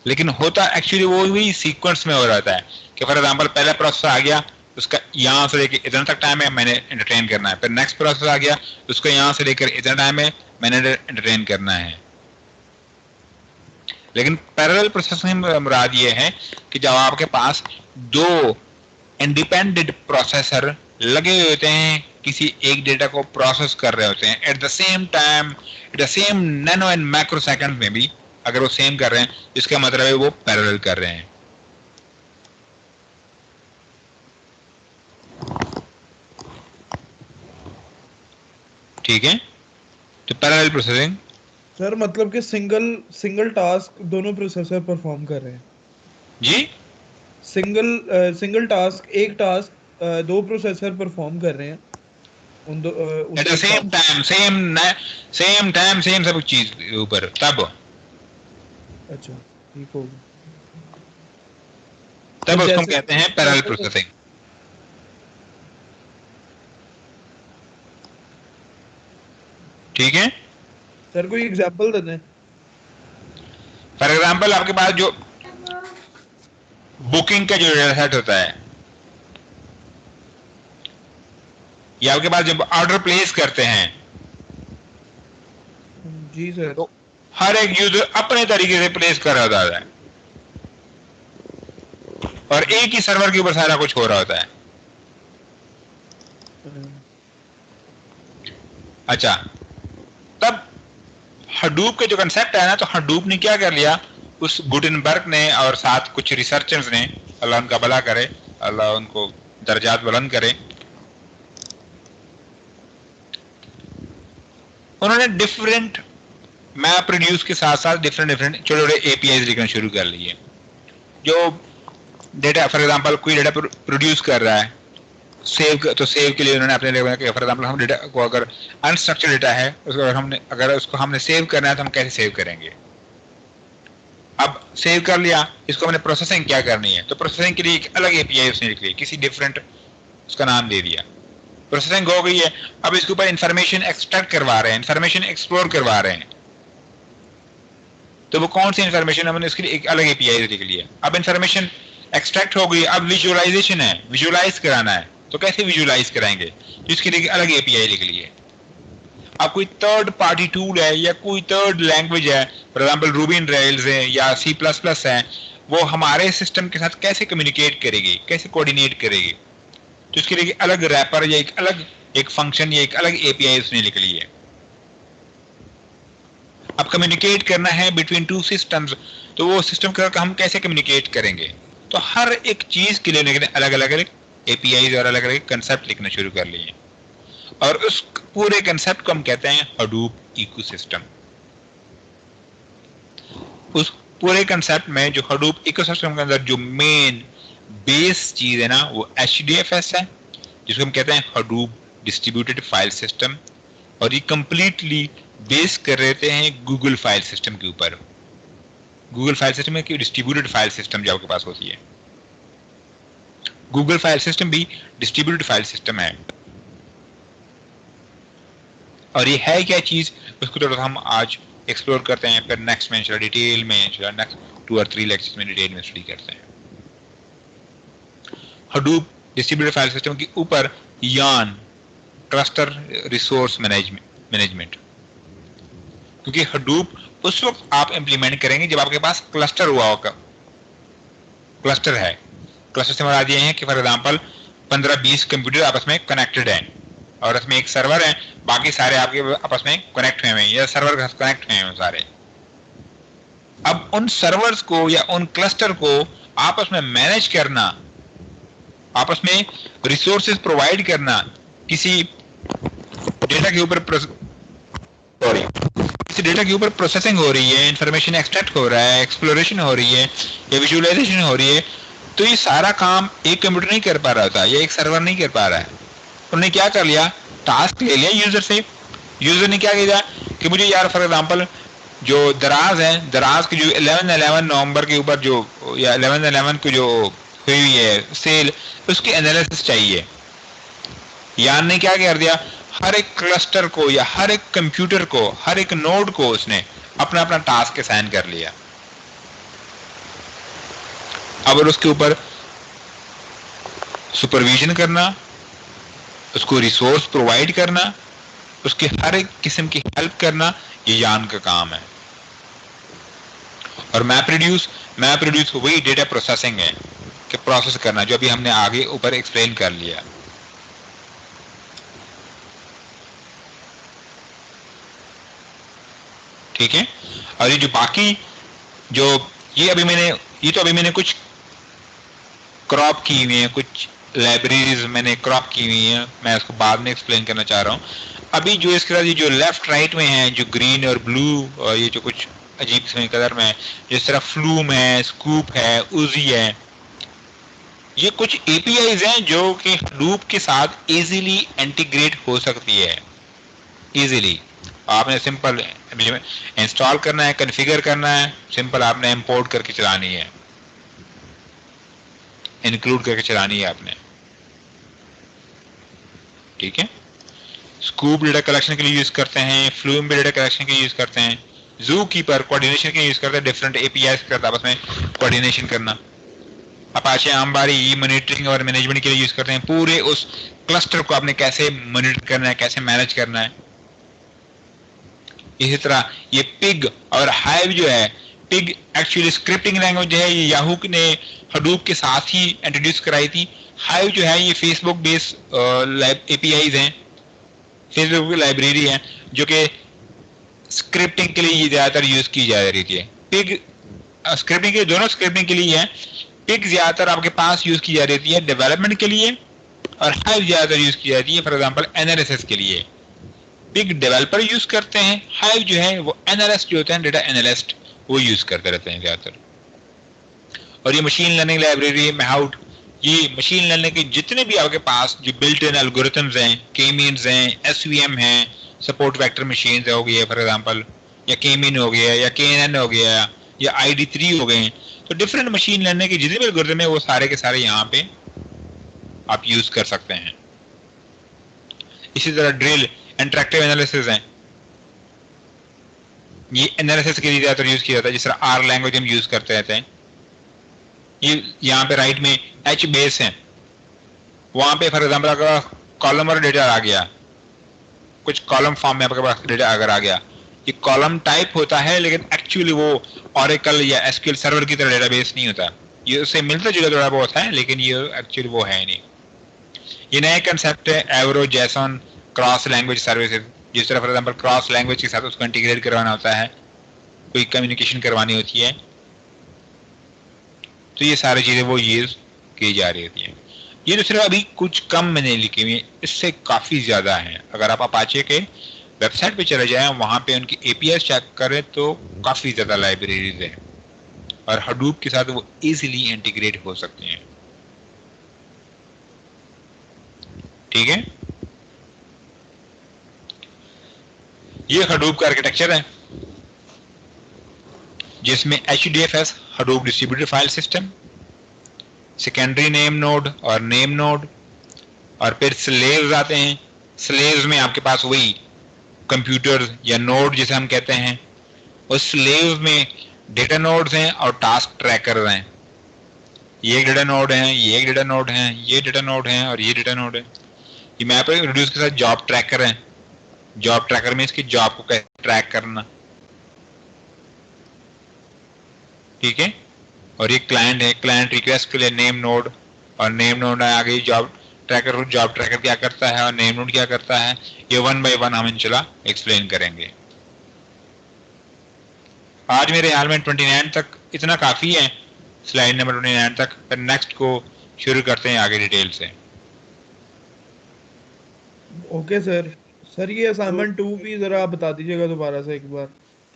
लेकिन होता एक्चुअली वो भी सीक्वेंस में हो रहा है कि फॉर एग्जांपल पहला प्रोसेस आ गया, उसका यहां से लेकर इतना तक टाइम है, मैंने एंटरटेन करना है, फिर नेक्स्ट प्रोसेस आ गया, उसको यहां से लेकर इतना टाइम है, मैंने एंटरटेन करना है। लेकिन पैरेलल प्रोसेसिंग में मुराद ये है कि जब आपके पास 2 इंडिपेंडेंट प्रोसेसर लगे हुए होते हैं, किसी एक डेटा को प्रोसेस कर रहे होते हैं at the same time, at the same nano and micro second में भी अगर वो सेम कर रहे हैं, इसका मतलब है वो पैरेलल कर रहे हैं। ठीक है, तो पैरेलल प्रोसेसिंग सर मतलब कि सिंगल टास्क दोनों प्रोसेसर परफॉर्म कर रहे हैं। जी, सिंगल टास्क, एक टास्क 2 प्रोसेसर परफॉर्म कर रहे हैं उन दो at the same time, same सब चीज ऊपर, तब अच्छा ठीक होगा, तब उसको हम कहते हैं पैरेलल प्रोसेसिंग। ठीक है सर कोई एग्जांपल दे दें। फॉर एग्जांपल आपके पास जो बुकिंग का जो डेटा सेट होता है, या आपके पास जब ऑर्डर प्लेस करते हैं, जी सर, तो हर एक यूजर अपने तरीके से प्लेस कर रहा होता है और एक ही सर्वर के ऊपर सारा कुछ हो रहा होता है। अच्छा, तब हडूप के जो कंसेप्ट है ना, तो हडूप ने क्या कर लिया, उस गुटेनबर्ग ने और साथ कुछ रिसर्चर्स ने, अल्लाह उनका भला करे, अल्लाह उनको दर्जात बुलंद करे, उन्होंने डिफरेंट मैप प्रोड्यूस के साथ साथ डिफरेंट छोटे छोटे एपीआईज लिखना शुरू कर लिए। जो डेटा फॉर एग्जांपल कोई डेटा प्रोड्यूस कर रहा है, सेव के लिए उन्होंने अपने लेवल के, फॉर एग्जांपल हम डेटा को अगर अनस्ट्रक्चर्ड डेटा है उसको अगर उसको हमने सेव करना है तो हम कैसे सेव करेंगे। अब सेव कर लिया, इसको हमने प्रोसेसिंग क्या करनी है, तो प्रोसेसिंग के लिए एक अलग एपीआई उसने लिख ली, किसी डिफरेंट उसका नाम दे दिया, प्रोसेसिंग हो गई है। अब इसके ऊपर इंफॉर्मेशन एक्सट्रैक्ट करवा रहे हैं, इंफॉर्मेशन एक्सप्लोर करवा रहे हैं, तो वो कौन सी इंफॉर्मेशन, हमने उसके लिए एक अलग एपीआई लिख लिया। अब इंफॉर्मेशन एक्सट्रैक्ट हो गई, अब विजुअलाइजेशन है, विजुअलाइज कराना है, तो कैसे विजुअलाइज कराएंगे, इसके लिए अलग एपीआई लिख लिए। अब कोई थर्ड पार्टी टूल है या कोई थर्ड लैंग्वेज है, for example Ruby on rails है या C++ है, वो हमारे सिस्टम के साथ कैसे कम्युनिकेट करेगी, कैसे कोऑर्डिनेट करेगी, तो इसके लिए अलग रैपर या एक फंक्शन या एक अलग एपीआई उसने लिख ली है। अब कम्युनिकेट करना है बिटवीन टू सिस्टम्स, तो वो सिस्टम के साथ हम कैसे कम्युनिकेट करेंगे, तो हर एक चीज के लिए अलग अलग एपीआईज और अलग अलग कंसेप्ट लिखना शुरू कर लिए, और उस पूरे कंसेप्ट को हम कहते हैं हडूप इकोसिस्टम। उस पूरे कंसेप्ट में जो हडूप इकोसिस्टम के अंदर जो मेन बेस चीज है ना, वो HDFS है, जिसको हम कहते हैं हडूप डिस्ट्रीब्यूटेड फाइल सिस्टम, और ये कंप्लीटली बेस कर रहते हैं गूगल फाइल सिस्टम के ऊपर। गूगल फाइल सिस्टम में कि डिस्ट्रीब्यूटेड फाइल सिस्टम जो आपके पास होती है, गूगल फाइल सिस्टम भी डिस्ट्रीब्यूटेड फाइल सिस्टम है। और ये है क्या चीज, उसको थोड़ा हम आज एक्सप्लोर करते हैं, फिर नेक्स्ट में डिटेल में नेक्स्ट 2 और 3 लेक्चर्स में डिटेल में स्टडी करते हैं। हडूप डिस्ट्रीब्यूटेड फाइल सिस्टम के ऊपर यार्न क्लस्टर रिसोर्स मैनेजमेंट, क्योंकि हडूप उस वक्त आप इंप्लीमेंट करेंगे जब आपके पास क्लस्टर हुआ होगा। क्लस्टर है, क्लस्टर से मरा दिए हैं कि फॉर एग्जांपल 15-20 कंप्यूटर आपस में कनेक्टेड हैं और इसमें एक सर्वर है, बाकी सारे आपके आपस में कनेक्ट हुए हैं या सर्वर के साथ कनेक्ट हुए हैं सारे। अब उन सर्वर्स को या उन क्लस्टर को आपस में मैनेज करना, आपस में रिसोर्सेज प्रोवाइड करना, किसी डेटा के ऊपर डेटा के ऊपर प्रोसेसिंग हो रही है, इंफॉर्मेशन एक्सट्रैक्ट हो रहा है, एक्सप्लोरेशन हो रही है या विजुअलाइजेशन हो रही है, तो ये सारा काम एक कंप्यूटर नहीं कर पा रहा था या एक सर्वर नहीं कर पा रहा है। उन्होंने क्या कर लिया, टास्क ले लिया यूजर से। यूजर ने क्या किया कि मुझे यार फॉर एग्जांपल जो दराज है, दराज की जो 11/11 नवंबर के ऊपर जो या 11/11 को जो हुई हुई है सेल, उसकी एनालिसिस चाहिए। यान ने क्या कर दिया, हर एक क्लस्टर को या हर एक कंप्यूटर को, हर एक नोड को उसने अपना अपना टास्क असाइन कर लिया। अब उसके ऊपर सुपरविजन करना, उसको रिसोर्स प्रोवाइड करना, उसके हर एक किस्म की हेल्प करना, ये यान का काम है। और मैप रिड्यूस वही डेटा प्रोसेसिंग है कि प्रोसेस करना, जो अभी हमने आगे ऊपर एक्सप्लेन कर लिया। ठीक है। और ये जो बाकी जो ये तो अभी मैंने कुछ क्रॉप की हुई है, कुछ लाइब्रेरीज मैंने क्रॉप की हुई है, मैं उसको बाद में एक्सप्लेन करना चाह रहा हूँ। अभी जो इसके साथ ये जो लेफ्ट राइट में है, जो ग्रीन और ब्लू और ये जो कुछ अजीब से कलर में है, जिस तरह फ्लूम है, स्कूप है, उजी है, ये कुछ एपीआईज हैं जो कि हडूप के साथ इजीली इंटीग्रेट हो सकती है। इजीली आपने सिंपल इंस्टॉल करना है, कॉन्फ़िगर करना है, सिंपल आपने इंपोर्ट करके चलानी है, इंक्लूड करके चलानी है आपने। ठीक है। स्कूप डेटा कलेक्शन के लिए यूज करते हैं, फ्लूम भी डेटा कलेक्शन के लिए यूज करते हैं, जू कीपर कोऑर्डिनेशन के लिए यूज करते हैं, डिफरेंट एपीआईज करते हैं आपस में कोऑर्डिनेशन करना। अपाचे आमबारी मॉनिटरिंग और मैनेजमेंट के लिए यूज करते हैं, पूरे उस क्लस्टर को आपने कैसे मॉनिटर करना है, कैसे मैनेज करना है। इसी तरह ये पिग और हाइव जो है, पिग एक्चुअली स्क्रिप्टिंग लैंग्वेज है, ये याहू ने हडूप के साथ ही इंट्रोड्यूस कराई थी। हाइव जो है ये फेसबुक बेस्ड एपीआईज हैं, फेसबुक की लाइब्रेरी है जो कि स्क्रिप्टिंग के लिए ये ज्यादातर यूज की जा रही थी। पिग स्क्रिप्टिंग के, दोनों स्क्रिप्टिंग के लिए है। पिग ज्यादातर आपके पास यूज की जा रही है डेवलपमेंट के लिए, और हाइव ज्यादातर यूज की जाती है फॉर एग्जांपल एनालिसिस के लिए। पिग डेवलपर यूज करते हैं, हाइव जो है वो एनालिस्ट जो होते हैं, डेटा एनालिस्ट, वो यूज करते रहते हैं ज्यादातर। और ये मशीन लर्निंग लाइब्रेरी मैहाउट, ये मशीन लर्निंग के जितने भी आपके पास जो बिल्ट इन एल्गोरिथम्स हैं, के मीन्स हैं, एसवीएम हैं, सपोर्ट वेक्टर मशीन हो गई है फॉर एग्जांपल, या के मीन हो गया, या KNN हो गया, या ID3 हो गए, तो डिफरेंट मशीन लर्निंग के जितने भी एल्गोरिथम है वो सारे के सारे यहाँ पे आप यूज कर सकते हैं। इसी तरह ड्रिल, इंटरेक्टिव एनालिसिस है, ये एनालिसिस के लिए ज्यादातर यूज किया जाता है। जिस तरह R लैंग्वेज हम यूज करते रहते हैं। ये यहाँ पे राइट में H बेस है, वहां पे फॉर एग्जाम्पल अगर कॉलम और डेटा आ गया, कुछ कॉलम फॉर्म में आपके पास डेटा अगर आ गया, ये कॉलम टाइप होता है लेकिन एक्चुअली वो ऑरेकल या SQL सर्वर की तरह डेटाबेस नहीं होता, ये उससे मिलता जुलता थोड़ा बहुत है लेकिन ये एक्चुअली वो है नहीं। ये नया कंसेप्ट है एवरो जैसन क्रॉस लैंग्वेज सर्विसेज। जिस तरह फॉर एग्जांपल क्रॉस लैंग्वेज के साथ उसको इंटीग्रेट करवाना होता है, कोई कम्युनिकेशन करवानी होती है, तो ये सारी चीजें वो यूज की जा रही होती है। ये तो सिर्फ अभी कुछ कम मैंने लिखी हुई है, इससे काफी ज्यादा है। अगर आप अपाचे के वेबसाइट पे चले जाएं, वहां पे उनकी एपीआई चेक करें तो काफी ज्यादा लाइब्रेरीज हैं, और हडूप के साथ वो इजीली इंटीग्रेट हो सकते हैं। ठीक है, ये हडूप का आर्किटेक्चर है जिसमें HDFS Hadoop distributed file system, secondary name node और नेम नोड, और फिर स्लेव्स आते हैं। स्लेव्स में आपके पास वही कंप्यूटर या नोड जिसे हम कहते हैं, उस स्लेव्स में डेटा नोड्स हैं और टास्क ट्रैकर हैं। ये एक डेटा नोड है, ये एक डेटा नोड है, ये डेटा नोड है और ये डेटा नोड है। ये मैप रिड्यूस के साथ जॉब ट्रैकर है। जॉब ट्रैकर में इसकी जॉब को कैसे ट्रैक करना, ठीक है। और ये क्लाइंट है, क्लाइंट रिक्वेस्ट के लिए नेम नोड, और नेम नोड आ गई जॉब ट्रैकर। जॉब ट्रैकर क्या करता है और नेम नोड क्या करता है, ये वन बाय वन हम इंशाल्लाह एक्सप्लेन करेंगे। आज मेरे ख्याल में 29 तक इतना काफी है, स्लाइड नंबर 29 तक। फिर नेक्स्ट को शुरू करते हैं आगे डिटेल से। Okay sir. सर ये असाइनमेंट 2 भी जरा आप बता दीजिएगा दोबारा से एक बार।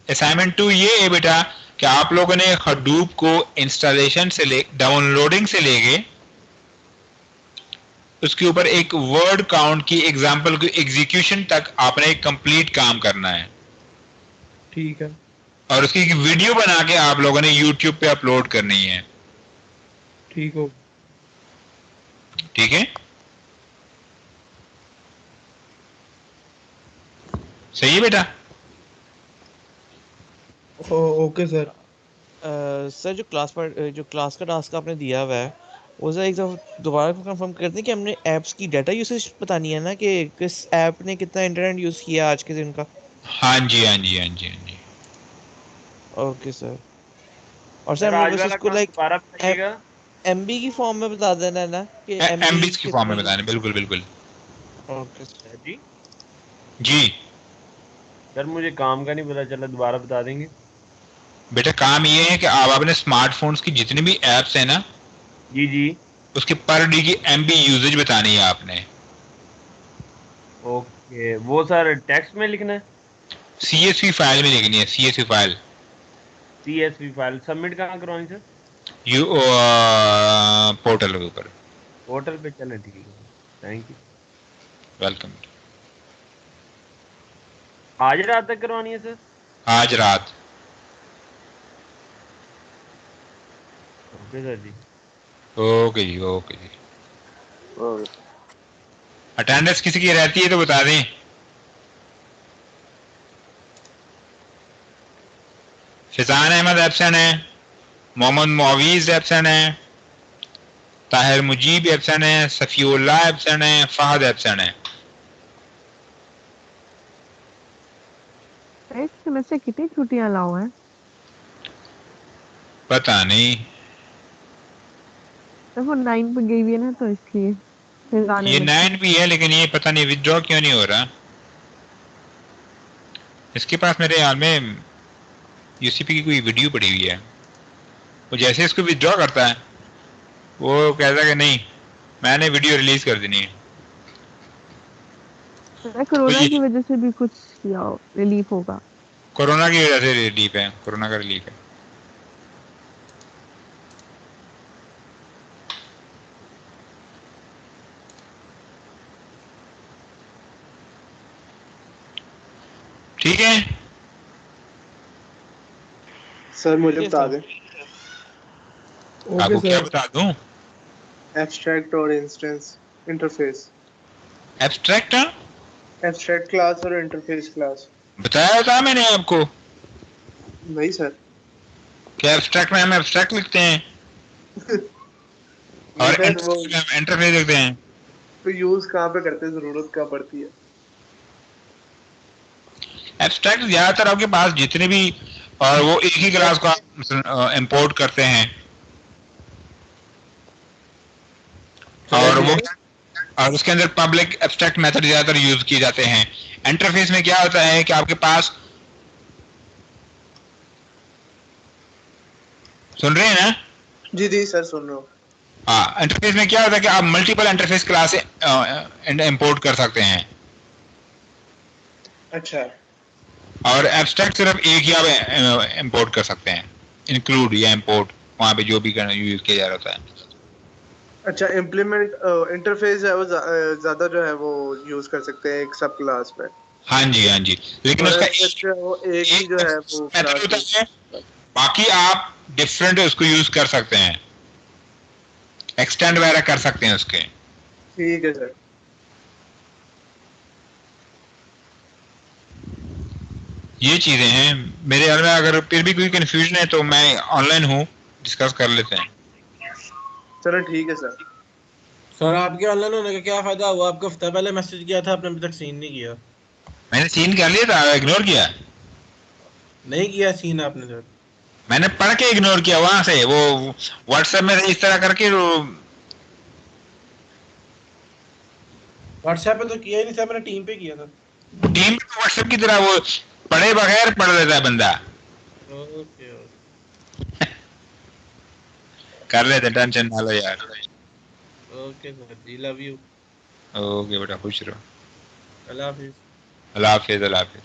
असाइनमेंट 2 ये है बेटा कि आप लोगों ने हडूप को इंस्टॉलेशन से ले, डाउनलोडिंग से लेके उसके ऊपर एक वर्ड काउंट की एग्जांपल की एग्जीक्यूशन तक आपने एक कंप्लीट काम करना है। ठीक है। और उसकी एक वीडियो बना के आप लोगों ने यूट्यूब पे अपलोड करनी है। ठीक हो, ठीक है, सही है बेटा। Okay sir. सर जो क्लास का टास्क आपने दिया हुआ है वो सर एक दफा दोबारा कंफर्म कर दें कि हमने ऐप्स की डाटा यूसेज बतानी है ना, कि किस ऐप ने कितना इंटरनेट यूज किया आज के दिन का। हाँ जी हाँ जी हाँ जी हाँ जी। Okay sir. और सर हमने बस उसको लाइक एमबी की फॉर्म में बता देना है ना, कि एमबी की फॉर्म में बताना, बिल्कुल बिल्कुल। ओके सर जी जी सर, मुझे काम का नहीं पता चला, दोबारा बता देंगे। बेटा काम ये है कि आप अपने स्मार्टफोन्स की जितनी भी एप्स है ना, जी जी, उसके पर डे की एमबी यूजेज बतानी है आपने। ओके, वो सर टेक्स्ट में लिखना है? CSV फाइल में लिखनी है, CSV file. CSV file submit कहाँ करवानी सर? यू पोर्टल के ऊपर। पोर्टल पे चले, ठीक है, थैंक यू, वेलकम। आज रात तक करवानी है सर? आज रात। ओके सर जी। ओके जी, ओके जी। अटेंडेंस किसी की रहती है तो बता दें। फिजान अहमद एब्सेंट है, मोहम्मद मुआवीज एब्सेंट है, ताहिर मुजीब एब्सेंट है, सफीउल्लाह एब्सेंट है, फहद एब्सेंट है। एक सेमेस्टर कितनी छुट्टियां लाओ हैं? पता नहीं, तो वो 9 पे गई हुई है ना, तो इसलिए फिर गाने ये में 9 भी है, लेकिन ये पता नहीं विथड्रॉ क्यों नहीं हो रहा। इसके पास मेरे ख्याल में यूसीपी की कोई वीडियो पड़ी हुई है। वो जैसे इसको विथड्रॉ करता है वो कहता है कि नहीं मैंने वीडियो रिलीज कर देनी है। कोरोना ये की वजह से भी कुछ या रिलीफ होगा। कोरोना की वजह से रिलीफ है, कोरोना का रिलीफ है। ठीक है सर मुझे Okay, बता sir. दें आपको क्या बता दूं? एब्स्ट्रैक्ट और instance interface, abstract abstract class और इंटरफेस क्लास। बताया था मैंने आपको नहीं सर। कि एब्स्ट्रैक्ट में हम एब्स्ट्रैक्ट लिखते हैं और सर, वो इंटरफेस लिखते हैं। तो यूज कहाँ पे करते हैं, जरूरत कहाँ पड़ती है? एब्स्ट्रैक्ट ज्यादातर आपके पास जितने भी और वो एक ही क्लास को आप इंपोर्ट करते हैं और वो और उसके अंदर पब्लिक एब्स्ट्रैक्ट मेथड ज्यादातर यूज किए जाते हैं। इंटरफेस में क्या होता है कि आपके पास, सुन रहे हैं ना? जी जी सर सुन रहा हूँ। हाँ, इंटरफेस में क्या होता है कि आप मल्टीपल इंटरफेस क्लास इंपोर्ट कर सकते हैं अच्छा और एब्स्ट्रैक्ट सिर्फ एक ही आप इंपोर्ट कर सकते हैं, इंक्लूड या इंपोर्ट वहां पे जो भी यूज किया जा रहा होता है। अच्छा, इम्प्लीमेंट इंटरफेस है वो ज्यादा जो है वो यूज कर सकते हैं एक सब क्लास में। हाँ जी हाँ जी, लेकिन और उसका जो है वो एक ही जो है वो मेथड होता क्लास। है, बाकी आप डिफरेंट उसको यूज कर सकते हैं, एक्सटेंड वगैरह कर सकते हैं उसके। ठीक है सर। ये चीजें हैं मेरे ख्याल में। अगर फिर भी कोई कंफ्यूजन है तो मैं ऑनलाइन हूँ, डिस्कस कर लेते हैं। चलो ठीक है सर। सर आपके ऑनलाइन होने का क्या फायदा हुआ? आपको हफ्ता पहले मैसेज किया था, आपने अभी तक सीन नहीं किया। मैंने सीन कर लिया था, इग्नोर किया। नहीं किया सीन आपने सर? मैंने पढ़ के इग्नोर किया वहां से, वो व्हाट्सएप में इस तरह करके व्हाट्सएप पे तो किया ही नहीं सर, मैंने टीम पे किया था। टीम पे व्हाट्सएप की तरह वो पढ़े बगैर पढ़ लेता है बंदा। ओके कर लेते, टेंशन ना लो यार। ओके सर जी, लव यू। ओके बेटा, खुश रहो। अल्लाह हाफिज। अल्लाह हाफिज, अल्लाह हाफिज।